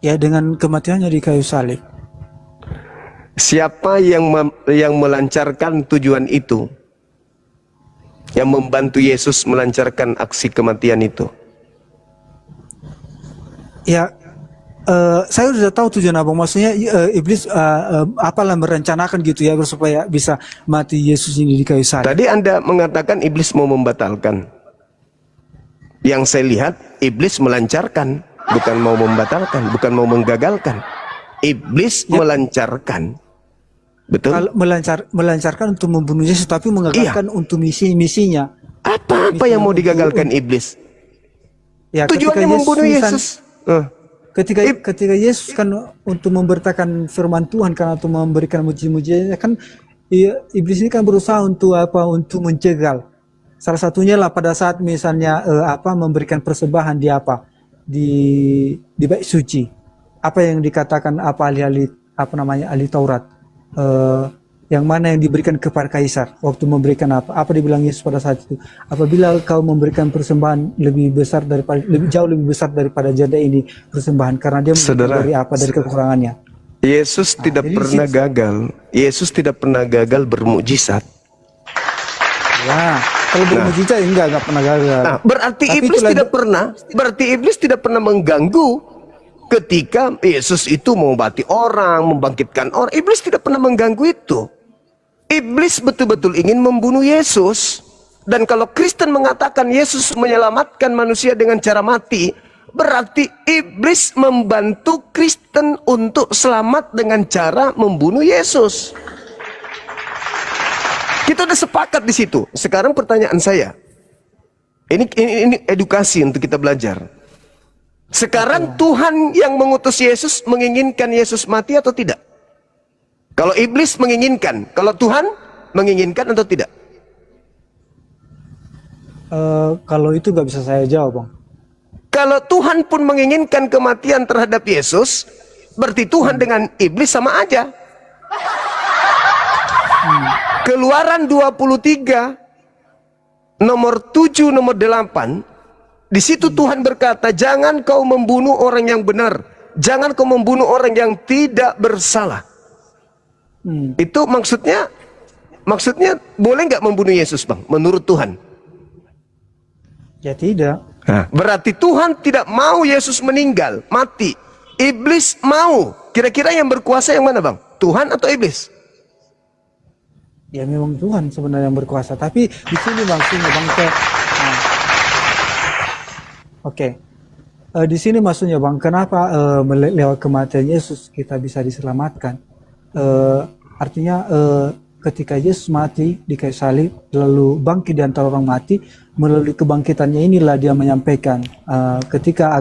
Ya dengan kematiannya di kayu salib. Siapa yang melancarkan tujuan itu? Yang membantu Yesus melancarkan aksi kematian itu? Ya, saya sudah tahu tujuan Abang. Maksudnya iblis apalah merencanakan gitu ya supaya bisa mati Yesus ini di kayu salib. Tadi Anda mengatakan iblis mau membatalkan. Yang saya lihat iblis melancarkan, bukan mau membatalkan, bukan mau menggagalkan. Iblis melancarkan. Betul? Kalau melancarkan untuk membunuh Yesus, tapi mengagalkan untuk misinya. Apa yang mau digagalkan iblis? Ya, tujuannya membunuh Yesus. Ketika Yesus kan untuk memberitakan firman Tuhan kan, atau memberikan mujizat-mujizatnya kan, iblis ini kan berusaha untuk untuk mencegal. Salah satunya lah pada saat misalnya memberikan persembahan di bait suci. Apa yang dikatakan ahli Taurat. Yang mana yang diberikan kepada kaisar waktu memberikan apa dibilang Yesus pada saat itu, apabila kau memberikan persembahan jauh lebih besar daripada janda ini persembahan, karena dia dari kekurangannya. Yesus tidak pernah gagal. Yesus tidak pernah gagal bermukjizat. Ya, kalau bermukjizat enggak pernah gagal. Nah, berarti iblis tidak pernah mengganggu. Ketika Yesus itu mengobati orang, membangkitkan orang, iblis tidak pernah mengganggu itu. Iblis betul-betul ingin membunuh Yesus. Dan kalau Kristen mengatakan Yesus menyelamatkan manusia dengan cara mati, berarti iblis membantu Kristen untuk selamat dengan cara membunuh Yesus. Kita udah sepakat di situ. Sekarang pertanyaan saya, ini edukasi untuk kita belajar. Sekarang Tuhan yang mengutus Yesus menginginkan Yesus mati atau tidak? Kalau iblis menginginkan, kalau Tuhan menginginkan atau tidak? Kalau itu nggak bisa saya jawab, Bang. Kalau Tuhan pun menginginkan kematian terhadap Yesus, berarti Tuhan dengan iblis sama aja. Keluaran 23 nomor 7 nomor 8. Di situ Tuhan berkata, jangan kau membunuh orang yang benar, jangan kau membunuh orang yang tidak bersalah. Itu maksudnya boleh nggak membunuh Yesus, Bang? Menurut Tuhan? Ya tidak. Nah, berarti Tuhan tidak mau Yesus meninggal, mati. Iblis mau. Kira-kira yang berkuasa yang mana, Bang? Tuhan atau iblis? Ya memang Tuhan sebenarnya yang berkuasa. Tapi di sini maksudnya, Bang, Oke. Di sini maksudnya, Bang, kenapa lewat kematian Yesus kita bisa diselamatkan? Artinya ketika Yesus mati di kayu salib lalu bangkit di antara orang mati, melalui kebangkitannya inilah dia menyampaikan ketika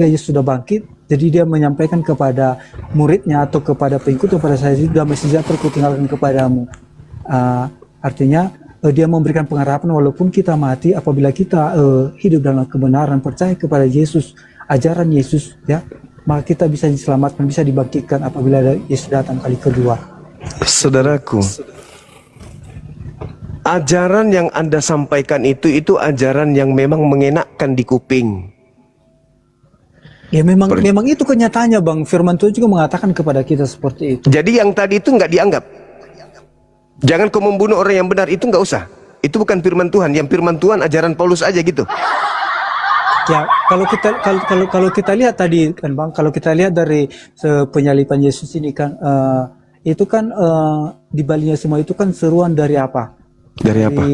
Yesus sudah bangkit, jadi dia menyampaikan kepada muridnya atau kepada pengikutnya, pada saya sudah sejahtera kutinggalkan kepadamu. Artinya dia memberikan pengharapan walaupun kita mati, apabila kita hidup dalam kebenaran, percaya kepada Yesus, ajaran Yesus, ya, maka kita bisa diselamatkan, bisa dibangkitkan apabila Yesus datang kali kedua. Saudaraku, ajaran yang Anda sampaikan itu ajaran yang memang mengenakkan di kuping. Ya memang itu kenyataannya, Bang. Firman Tuhan juga mengatakan kepada kita seperti itu. Jadi yang tadi itu nggak dianggap. Jangan kau membunuh orang yang benar, itu nggak usah. Itu bukan firman Tuhan. Yang firman Tuhan ajaran Paulus aja gitu. Ya, kalau kita lihat tadi kan, Bang, kalau kita lihat dari penyaliban Yesus ini kan, itu kan di baliknya semua itu kan seruan dari apa? Dari apa?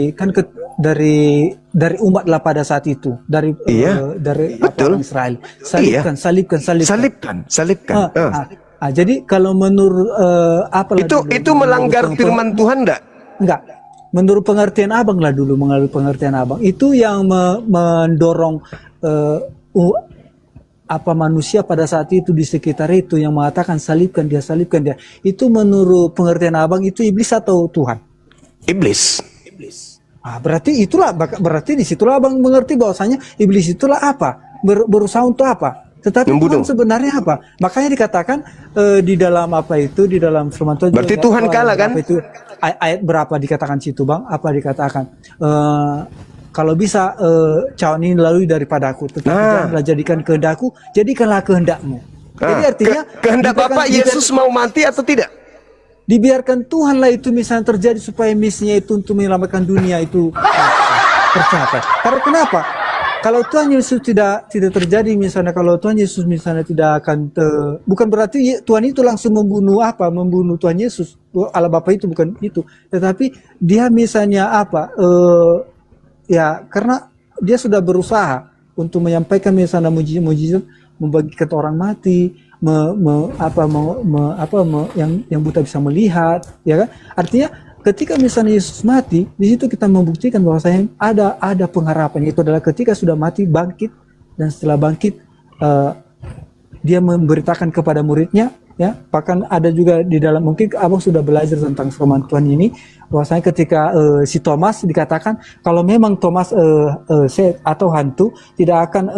Dari umat lah pada saat itu, dari betul. orang Israel. Salibkan. Jadi kalau menurut itu melanggar firman Tuhan enggak? Menurut pengertian Abang lah dulu, mengalami pengertian Abang itu yang mendorong manusia pada saat itu di sekitar itu yang mengatakan salibkan dia. Itu menurut pengertian Abang itu iblis atau Tuhan? Iblis. Berarti disitulah Abang mengerti bahwasanya iblis itulah apa? Berusaha untuk apa? Tetapi membunuh. Tuhan sebenarnya apa? Makanya dikatakan di dalam di dalam firman Tuhan. Berarti Tuhan kalah kan? Ayat berapa dikatakan situ, Bang? Apa dikatakan? Kalau bisa cawan ini lalui daripadaku, tetapi janganlah jadikan kehendakku, jadikanlah kehendakmu. Jadi artinya kehendak Bapak Yesus mau mati atau tidak? Dibiarkan Tuhanlah itu misalnya terjadi supaya misinya itu untuk menyelamatkan dunia itu tercapai. Karena kenapa? Kalau Tuhan Yesus tidak terjadi, misalnya kalau Tuhan Yesus misalnya tidak akan bukan berarti Tuhan itu langsung membunuh Tuhan Yesus, Allah Bapa itu bukan itu, tetapi dia misalnya ya karena dia sudah berusaha untuk menyampaikan misalnya mujizat, membagikan orang mati, yang buta bisa melihat, ya kan? Artinya ketika misalnya Yesus mati, di situ kita membuktikan bahwasanya ada pengharapan, itu adalah ketika sudah mati bangkit, dan setelah bangkit dia memberitakan kepada muridnya, ya. Bahkan ada juga di dalam, mungkin Abang sudah belajar tentang firman Tuhan ini, bahwasanya ketika si Thomas dikatakan kalau memang Thomas atau hantu tidak akan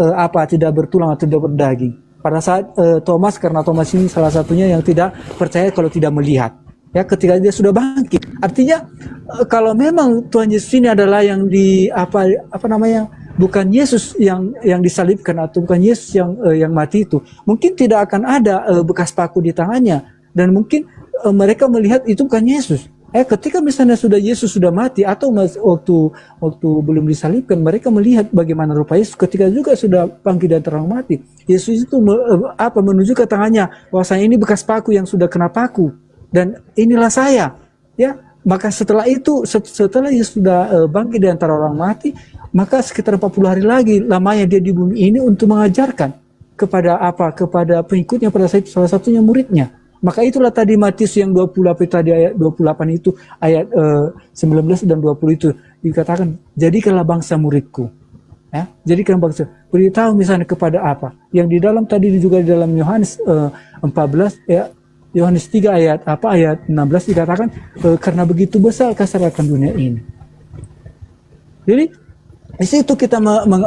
tidak bertulang atau tidak berdaging. Pada saat Thomas, karena Thomas ini salah satunya yang tidak percaya kalau tidak melihat. Ya, ketika dia sudah bangkit, artinya kalau memang Tuhan Yesus ini adalah yang bukan Yesus yang disalibkan atau bukan Yesus yang mati itu, mungkin tidak akan ada bekas paku di tangannya, dan mungkin mereka melihat itu bukan Yesus. Ketika misalnya Yesus sudah mati atau waktu belum disalibkan, mereka melihat bagaimana rupa Yesus ketika juga sudah bangkit dari orang mati. Yesus itu menunjukkan tangannya bahwasanya ini bekas paku yang sudah kena paku. Dan inilah saya, ya. Maka setelah itu, setelah Yesus sudah bangkit dari antara orang mati, maka sekitar 40 hari lagi lamanya dia di bumi ini untuk mengajarkan kepada pengikutnya, pada saat itu salah satunya muridnya. Maka itulah tadi Matius yang 20 tadi ayat 28 itu, ayat 19 dan 20 itu dikatakan, jadikanlah bangsa muridku. Ya, jadikan bangsa. Beritahu misalnya kepada yang di dalam tadi juga di dalam Yohanes 14 ya. Yohanes 3 ayat 16 dikatakan karena begitu besar kasar akan dunia ini. Jadi di situ kita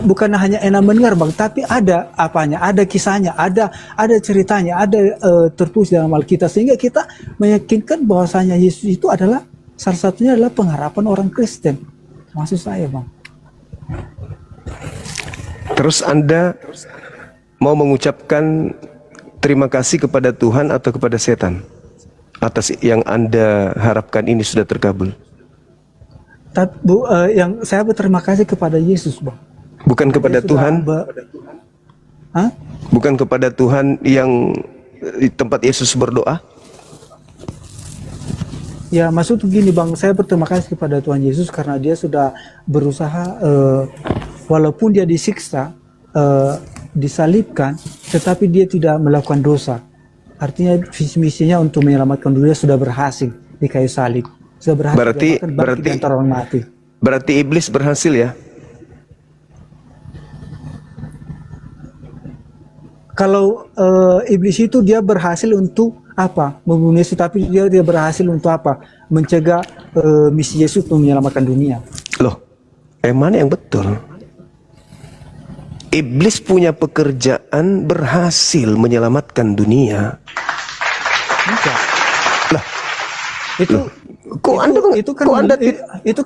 bukan hanya enak mendengar, Bang, tapi ada ada kisahnya, ada ceritanya, ada tertulis dalam Alkitab, sehingga kita meyakinkan bahwasanya Yesus itu adalah salah satunya adalah pengharapan orang Kristen. Maksud saya, Bang. Terus Anda mau mengucapkan terima kasih kepada Tuhan atau kepada setan atas yang Anda harapkan ini sudah terkabul? Yang saya berterima kasih kepada Yesus, Bang. Bukan kepada Tuhan? Bukan kepada Tuhan yang di tempat Yesus berdoa? Ya, maksud begini, Bang, saya berterima kasih kepada Tuhan Yesus karena dia sudah berusaha, walaupun dia disiksa, disalibkan, tetapi dia tidak melakukan dosa. Artinya visi misinya untuk menyelamatkan dunia sudah berhasil. di kayu salib. Sudah berhasil dia bahkan bangkit di antara orang mati. Berarti iblis berhasil ya? Kalau iblis itu dia berhasil untuk apa? Membunuh Yesus, tapi dia berhasil untuk apa? Mencegah misi Yesus untuk menyelamatkan dunia. Loh, mana yang betul? Iblis punya pekerjaan berhasil menyelamatkan dunia. Enggak. Lah, Itu kok Anda itu kan kok Anda itu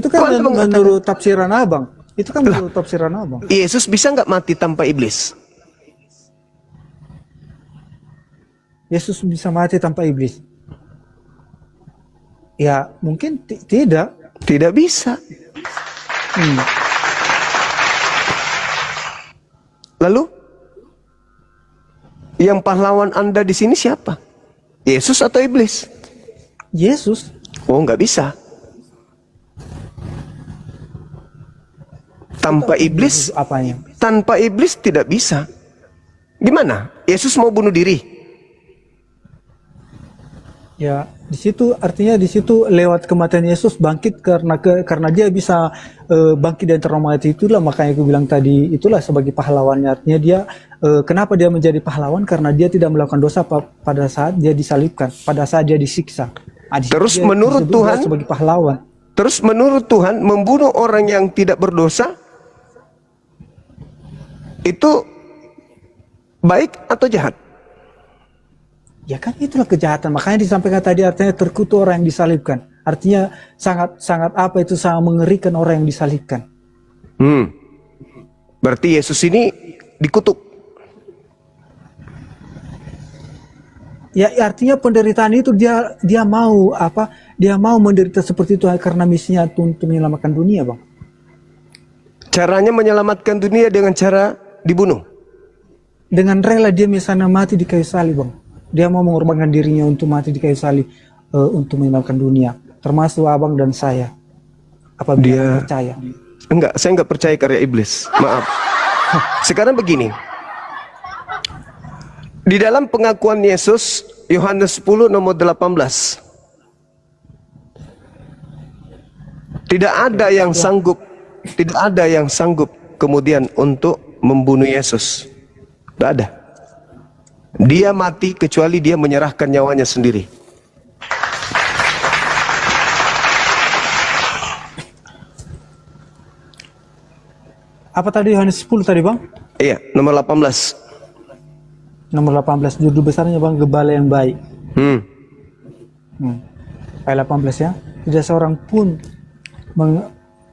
kan kok Anda menurut tafsiran Abang. Itu kan menurut tafsiran Abang. Yesus bisa nggak mati tanpa iblis? Yesus bisa mati tanpa iblis? Ya, mungkin tidak. Tidak bisa. Lalu yang pahlawan Anda di sini siapa? Yesus atau iblis? Yesus. Oh, nggak bisa. Tanpa iblis, Apanya? tanpa iblis tidak bisa. Gimana? Yesus mau bunuh diri? Ya, di situ artinya di situ lewat kematian Yesus bangkit karena dia bisa bangkit dari antara orang mati, itulah makanya aku bilang tadi itulah sebagai pahlawannya. Artinya dia kenapa dia menjadi pahlawan, karena dia tidak melakukan dosa pada saat dia disalibkan, pada saat dia disiksa. Terus menurut Tuhan sebagai pahlawan. Terus menurut Tuhan membunuh orang yang tidak berdosa itu baik atau jahat? Ya kan itulah kejahatan. Makanya disampaikan tadi artinya terkutuk orang yang disalibkan. Artinya sangat apa itu, sangat mengerikan orang yang disalibkan. Berarti Yesus ini dikutuk. Ya artinya penderitaan itu dia mau apa? Dia mau menderita seperti itu karena misinya untuk menyelamatkan dunia, Bang. Caranya menyelamatkan dunia dengan cara dibunuh. Dengan rela dia misalnya mati di kayu salib, Bang. Dia mau mengorbankan dirinya untuk mati di kayu salib untuk menyelamatkan dunia, termasuk Abang dan saya. Apa dia percaya? Enggak, saya enggak percaya karya iblis. Maaf. Sekarang begini. Di dalam pengakuan Yesus, Yohanes 10 nomor 18. Tidak ada yang sanggup kemudian untuk membunuh Yesus. Tidak ada. Dia mati kecuali dia menyerahkan nyawanya sendiri. Apa tadi Yohanes 10 tadi, Bang? Iya, nomor 18. Nomor 18, judul besarnya, Bang, Gembala yang Baik. Ayat 18 ya. Tidak seorang pun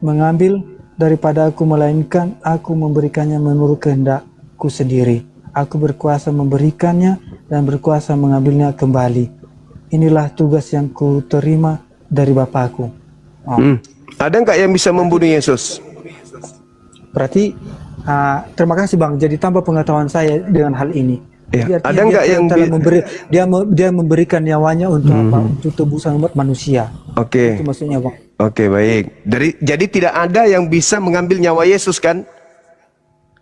mengambil daripada aku, melainkan aku memberikannya menurut kehendakku sendiri. Aku berkuasa memberikannya dan berkuasa mengambilnya kembali. Inilah tugas yang ku terima dari Bapakku. Ada nggak yang bisa membunuh Yesus? Berarti terima kasih, Bang. Jadi tambah pengetahuan saya dengan hal ini. Ya, ada nggak yang dia memberikan nyawanya untuk apa? Untuk tebusan umat manusia. Oke. Itu maksudnya, Bang. Oke, baik. Jadi tidak ada yang bisa mengambil nyawa Yesus kan?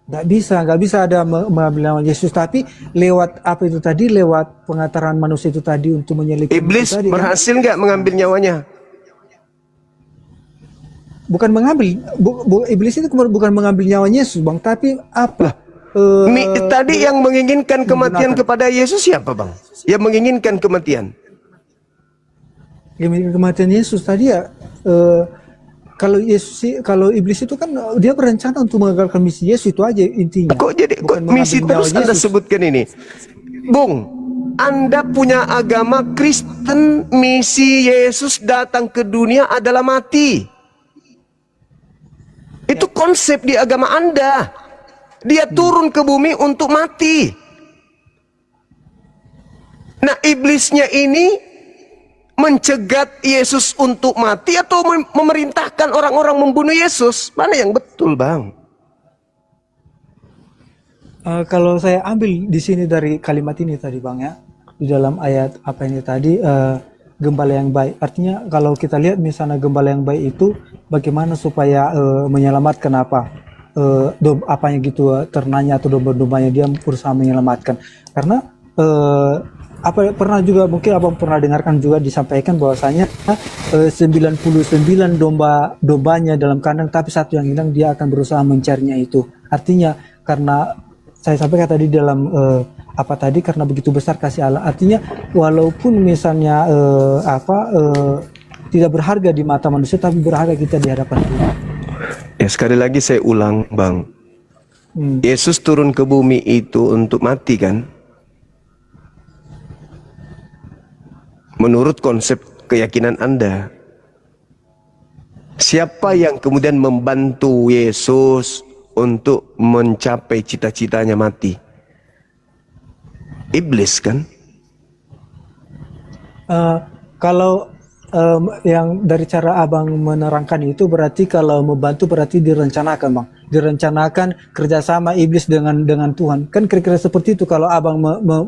Nggak bisa ada mengambil nyawa Yesus, tapi lewat apa itu tadi, lewat pengantaran manusia itu tadi untuk menyelidiki. Iblis tadi, berhasil nggak mengambil nyawanya? Bukan mengambil, iblis itu bukan mengambil nyawa Yesus, Bang, tapi apa? Tadi yang menginginkan kematian kepada Yesus siapa, Bang? Yang menginginkan kematian? Yang menginginkan kematian Yesus tadi ya. Kalau iblis itu kan dia berencana untuk mengagalkan misi Yesus, itu aja intinya. Kok misi terus Anda sebutkan ini? Bung, Anda punya agama Kristen, misi Yesus datang ke dunia adalah mati. Itu konsep di agama Anda. Dia turun ke bumi untuk mati. Nah, iblisnya ini mencegat Yesus untuk mati atau memerintahkan orang-orang membunuh Yesus? Mana yang betul, Bang? Kalau saya ambil di sini dari kalimat ini tadi, Bang, ya, di dalam ayat apa ini tadi, gembala yang baik. Artinya kalau kita lihat misalnya gembala yang baik itu bagaimana supaya menyelamatkan apanya gitu, ternanya atau domba-dombanya, dia berusaha menyelamatkan. Karena apa pernah juga mungkin abang pernah dengarkan juga disampaikan bahwasanya 99 dombanya dalam kandang tapi satu yang hilang dia akan berusaha mencarinya itu. Artinya karena saya sampaikan tadi dalam karena begitu besar kasih Allah. Artinya walaupun misalnya tidak berharga di mata manusia tapi berharga kita di hadapan Tuhan. Ya, sekali lagi saya ulang, Bang. Yesus turun ke bumi itu untuk mati kan? Menurut konsep keyakinan Anda, siapa yang kemudian membantu Yesus untuk mencapai cita-citanya mati? Iblis kan? Kalau yang dari cara abang menerangkan itu berarti kalau membantu berarti direncanakan, Bang. Direncanakan kerjasama iblis dengan Tuhan. Kan kira-kira seperti itu kalau abang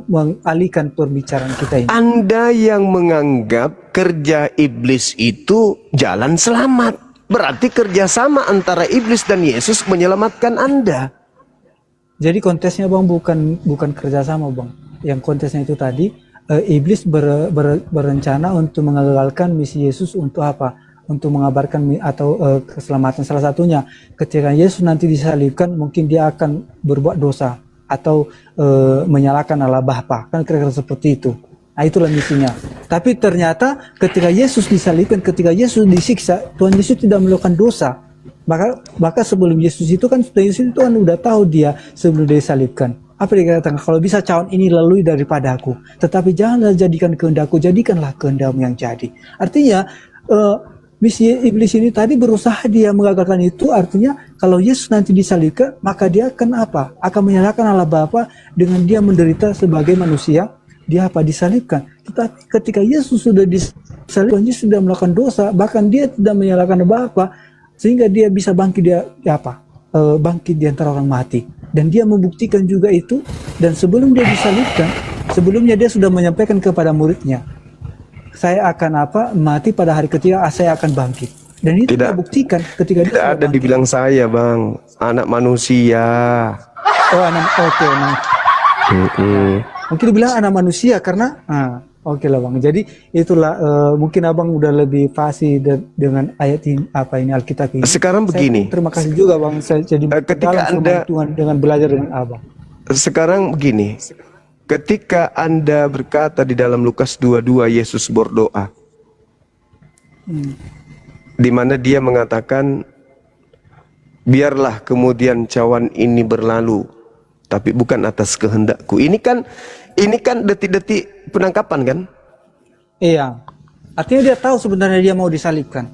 mengalihkan pembicaraan kita ini. Anda yang menganggap kerja iblis itu jalan selamat. Berarti kerjasama antara iblis dan Yesus menyelamatkan Anda. Jadi kontesnya, Bang, bukan kerjasama, Bang. Yang kontesnya itu tadi, iblis berencana untuk mengagalkan misi Yesus untuk apa? Untuk mengabarkan atau keselamatan. Salah satunya ketika Yesus nanti disalibkan mungkin dia akan berbuat dosa atau menyalahkan Allah Bapa, kan kira-kira seperti itu. Nah, itulah misinya. Tapi ternyata ketika Yesus disalibkan, ketika Yesus disiksa, Tuhan Yesus tidak melakukan dosa. Maka sebelum Yesus itu kan Tuhan Yesus itu kan udah tahu dia sebelum dia disalibkan. Apa dia katakan? Kalau bisa cawan ini lalui daripada aku, tetapi janganlah jadikan kehendakku, jadikanlah kehendakmu yang jadi. Artinya misi iblis ini tadi berusaha dia mengagalkan itu. Artinya kalau Yesus nanti disalibkan, maka dia akan apa? Akan menyalahkan Allah Bapa dengan dia menderita sebagai manusia. Dia apa? Disalibkan. Tetapi ketika Yesus sudah disalibkan, Yesus sudah melakukan dosa, bahkan dia tidak menyalahkan Allah Bapa, sehingga dia bisa bangkit bangkit di antara orang mati. Dan dia membuktikan juga itu. Dan sebelum dia disalibkan, sebelumnya dia sudah menyampaikan kepada muridnya, saya akan mati pada hari ketiga, saya akan bangkit. Dan itu dia buktikan ketika dia tidak ada bangkit. dibilang saya, Bang, anak manusia. Oh, mungkin dibilang anak manusia karena oke lah, Bang. Jadi itulah mungkin abang udah lebih fasih dengan ayat ini, Alkitab ini. Sekarang begini. Terima kasih juga, Bang. Saya jadi ketika Anda Tuhan dengan belajar dengan abang. Sekarang begini. Ketika Anda berkata di dalam Lukas 22 Yesus berdoa, di mana dia mengatakan, biarlah kemudian cawan ini berlalu, tapi bukan atas kehendakku. Ini kan detik-detik penangkapan kan? Iya. Artinya dia tahu sebenarnya dia mau disalibkan.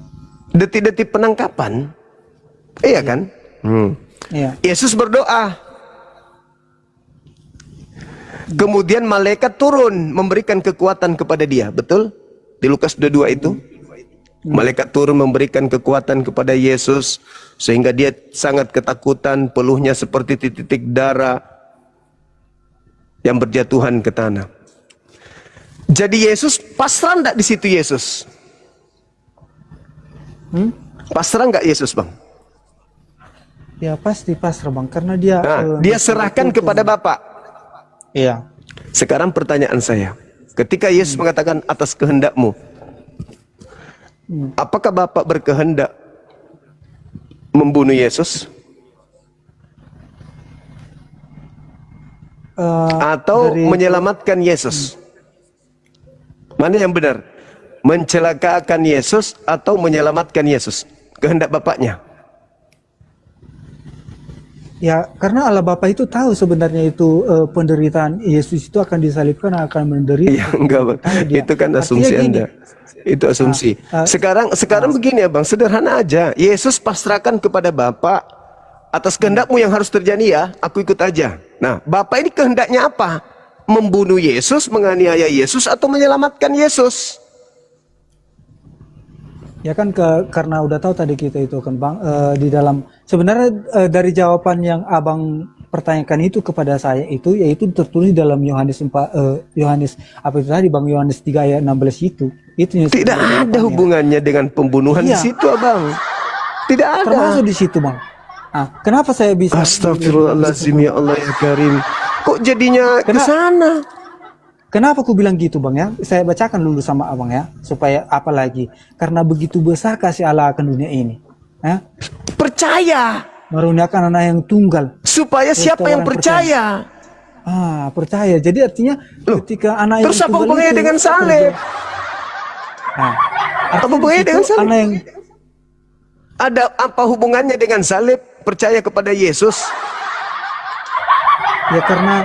Detik-detik penangkapan. Iya kan? Iya. Yesus berdoa. Kemudian malaikat turun memberikan kekuatan kepada dia. Betul? Di Lukas 22 itu. Malaikat turun memberikan kekuatan kepada Yesus. Sehingga dia sangat ketakutan. Peluhnya seperti titik-titik darah yang berjatuhan ke tanah. Jadi Yesus pasrah enggak di situ Yesus? Pasrah enggak Yesus, Bang? Ya pasti pasrah, Bang, karena dia dia serahkan kepada Bapa. Iya. Sekarang pertanyaan saya, ketika Yesus mengatakan atas kehendakmu, apakah Bapa berkehendak membunuh Yesus? Atau menyelamatkan Yesus? Mana yang benar? Mencelakakan Yesus atau menyelamatkan Yesus? Kehendak Bapaknya. Ya, karena Allah Bapa itu tahu sebenarnya itu penderitaan Yesus itu akan disalibkan, akan menderita. Ya, enggak, Bang. Itu kan asumsi Anda. Itu asumsi. Sekarang begini ya, Bang, sederhana aja. Yesus pasrahkan kepada Bapa, atas kehendakmu yang harus terjadi ya, aku ikut aja. Nah, Bapa ini kehendaknya apa? Membunuh Yesus, menganiaya Yesus, atau menyelamatkan Yesus? Ya kan karena udah tahu tadi kita itu kan, Bang, di dalam sebenarnya dari jawaban yang abang pertanyakan itu kepada saya itu, yaitu tertulis dalam Yohanes apa itu tadi, Bang, Yohanes 3 ayat 16 itu tidak ada hubungannya dengan pembunuhan di situ, Abang. Tidak ada. Termasuk di situ, Bang. Kenapa saya bisa? Astagfirullahaladzim, ya Allah ya Karim. Kok jadinya ke sana? Kenapa aku bilang gitu bang ya? Saya bacakan dulu sama abang ya, supaya apa lagi? Karena begitu besar kasih Allah akan dunia ini, ya? Percaya. Meruniakan anak yang tunggal. Supaya siapa yang percaya? Percaya. Jadi artinya Loh, ketika anak yang terus apa tunggal hubungannya itu, dengan salib? Apa hubungannya dengan salib? Anak yang Ada apa hubungannya dengan salib? Percaya kepada Yesus? ya karena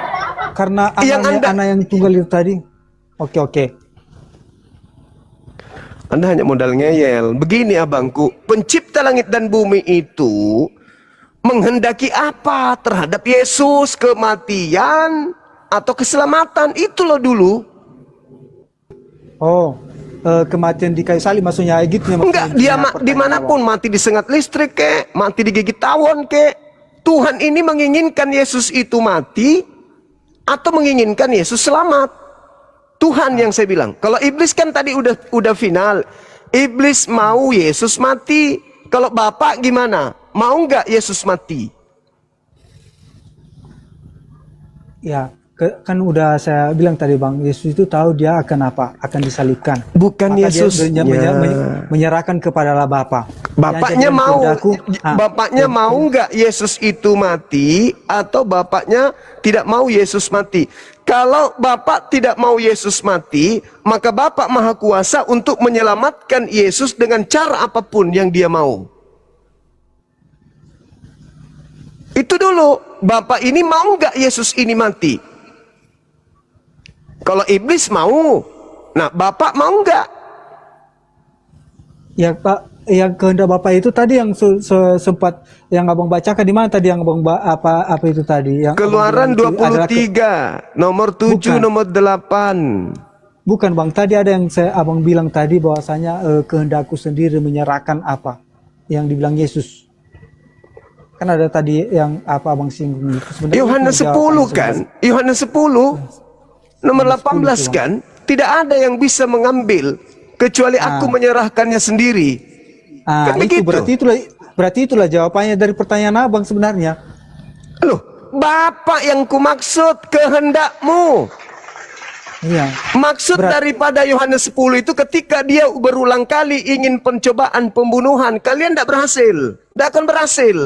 Yang anak yang tunggal itu tadi. Oke. Anda hanya modal ngeyel. Begini abangku, pencipta langit dan bumi itu menghendaki apa terhadap Yesus? Kematian atau keselamatan? Itu loh dulu. Kematian di kayu salib maksudnya gitu ya? Enggak, dia dimanapun, mati disengat listrik kek, mati digigit tawon kek. Tuhan ini menginginkan Yesus itu mati atau menginginkan Yesus selamat. Tuhan yang saya bilang. Kalau iblis kan tadi udah final. Iblis mau Yesus mati. Kalau Bapak gimana? Mau nggak Yesus mati? Ya, kan udah saya bilang tadi bang, Yesus itu tahu dia akan apa? Akan disalibkan. Bukan Maka Yesus. dia menyerahkan kepada Bapa. Bapaknya mau nggak Yesus itu mati atau bapaknya tidak mau Yesus mati? Kalau Bapak tidak mau Yesus mati, maka Bapak Maha Kuasa untuk menyelamatkan Yesus dengan cara apapun yang dia mau. Itu dulu, Bapak ini mau nggak Yesus ini mati? Kalau iblis mau, nah Bapak mau nggak? Ya Pak, yang kehendak Bapak itu tadi yang sempat yang abang bacakan di mana tadi yang abang apa itu tadi? Yang Keluaran 23, nomor 7, bukan. nomor 8. Bukan bang, tadi ada yang abang bilang tadi bahwasanya kehendakku sendiri menyerahkan apa yang dibilang Yesus. Kan ada tadi yang apa abang singgung itu. Sebenarnya Yohanes 10 kan? Yohanes 10 nomor 18 kan? Tidak ada yang bisa mengambil kecuali aku menyerahkannya sendiri. Kan itu begitu. berarti itulah jawabannya dari pertanyaan abang sebenarnya. Loh, Bapak yang kumaksud kehendakmu. Iya. Maksud daripada Yohanes 10 itu ketika dia berulang kali ingin pencobaan pembunuhan, kalian tidak berhasil. Tidak akan berhasil.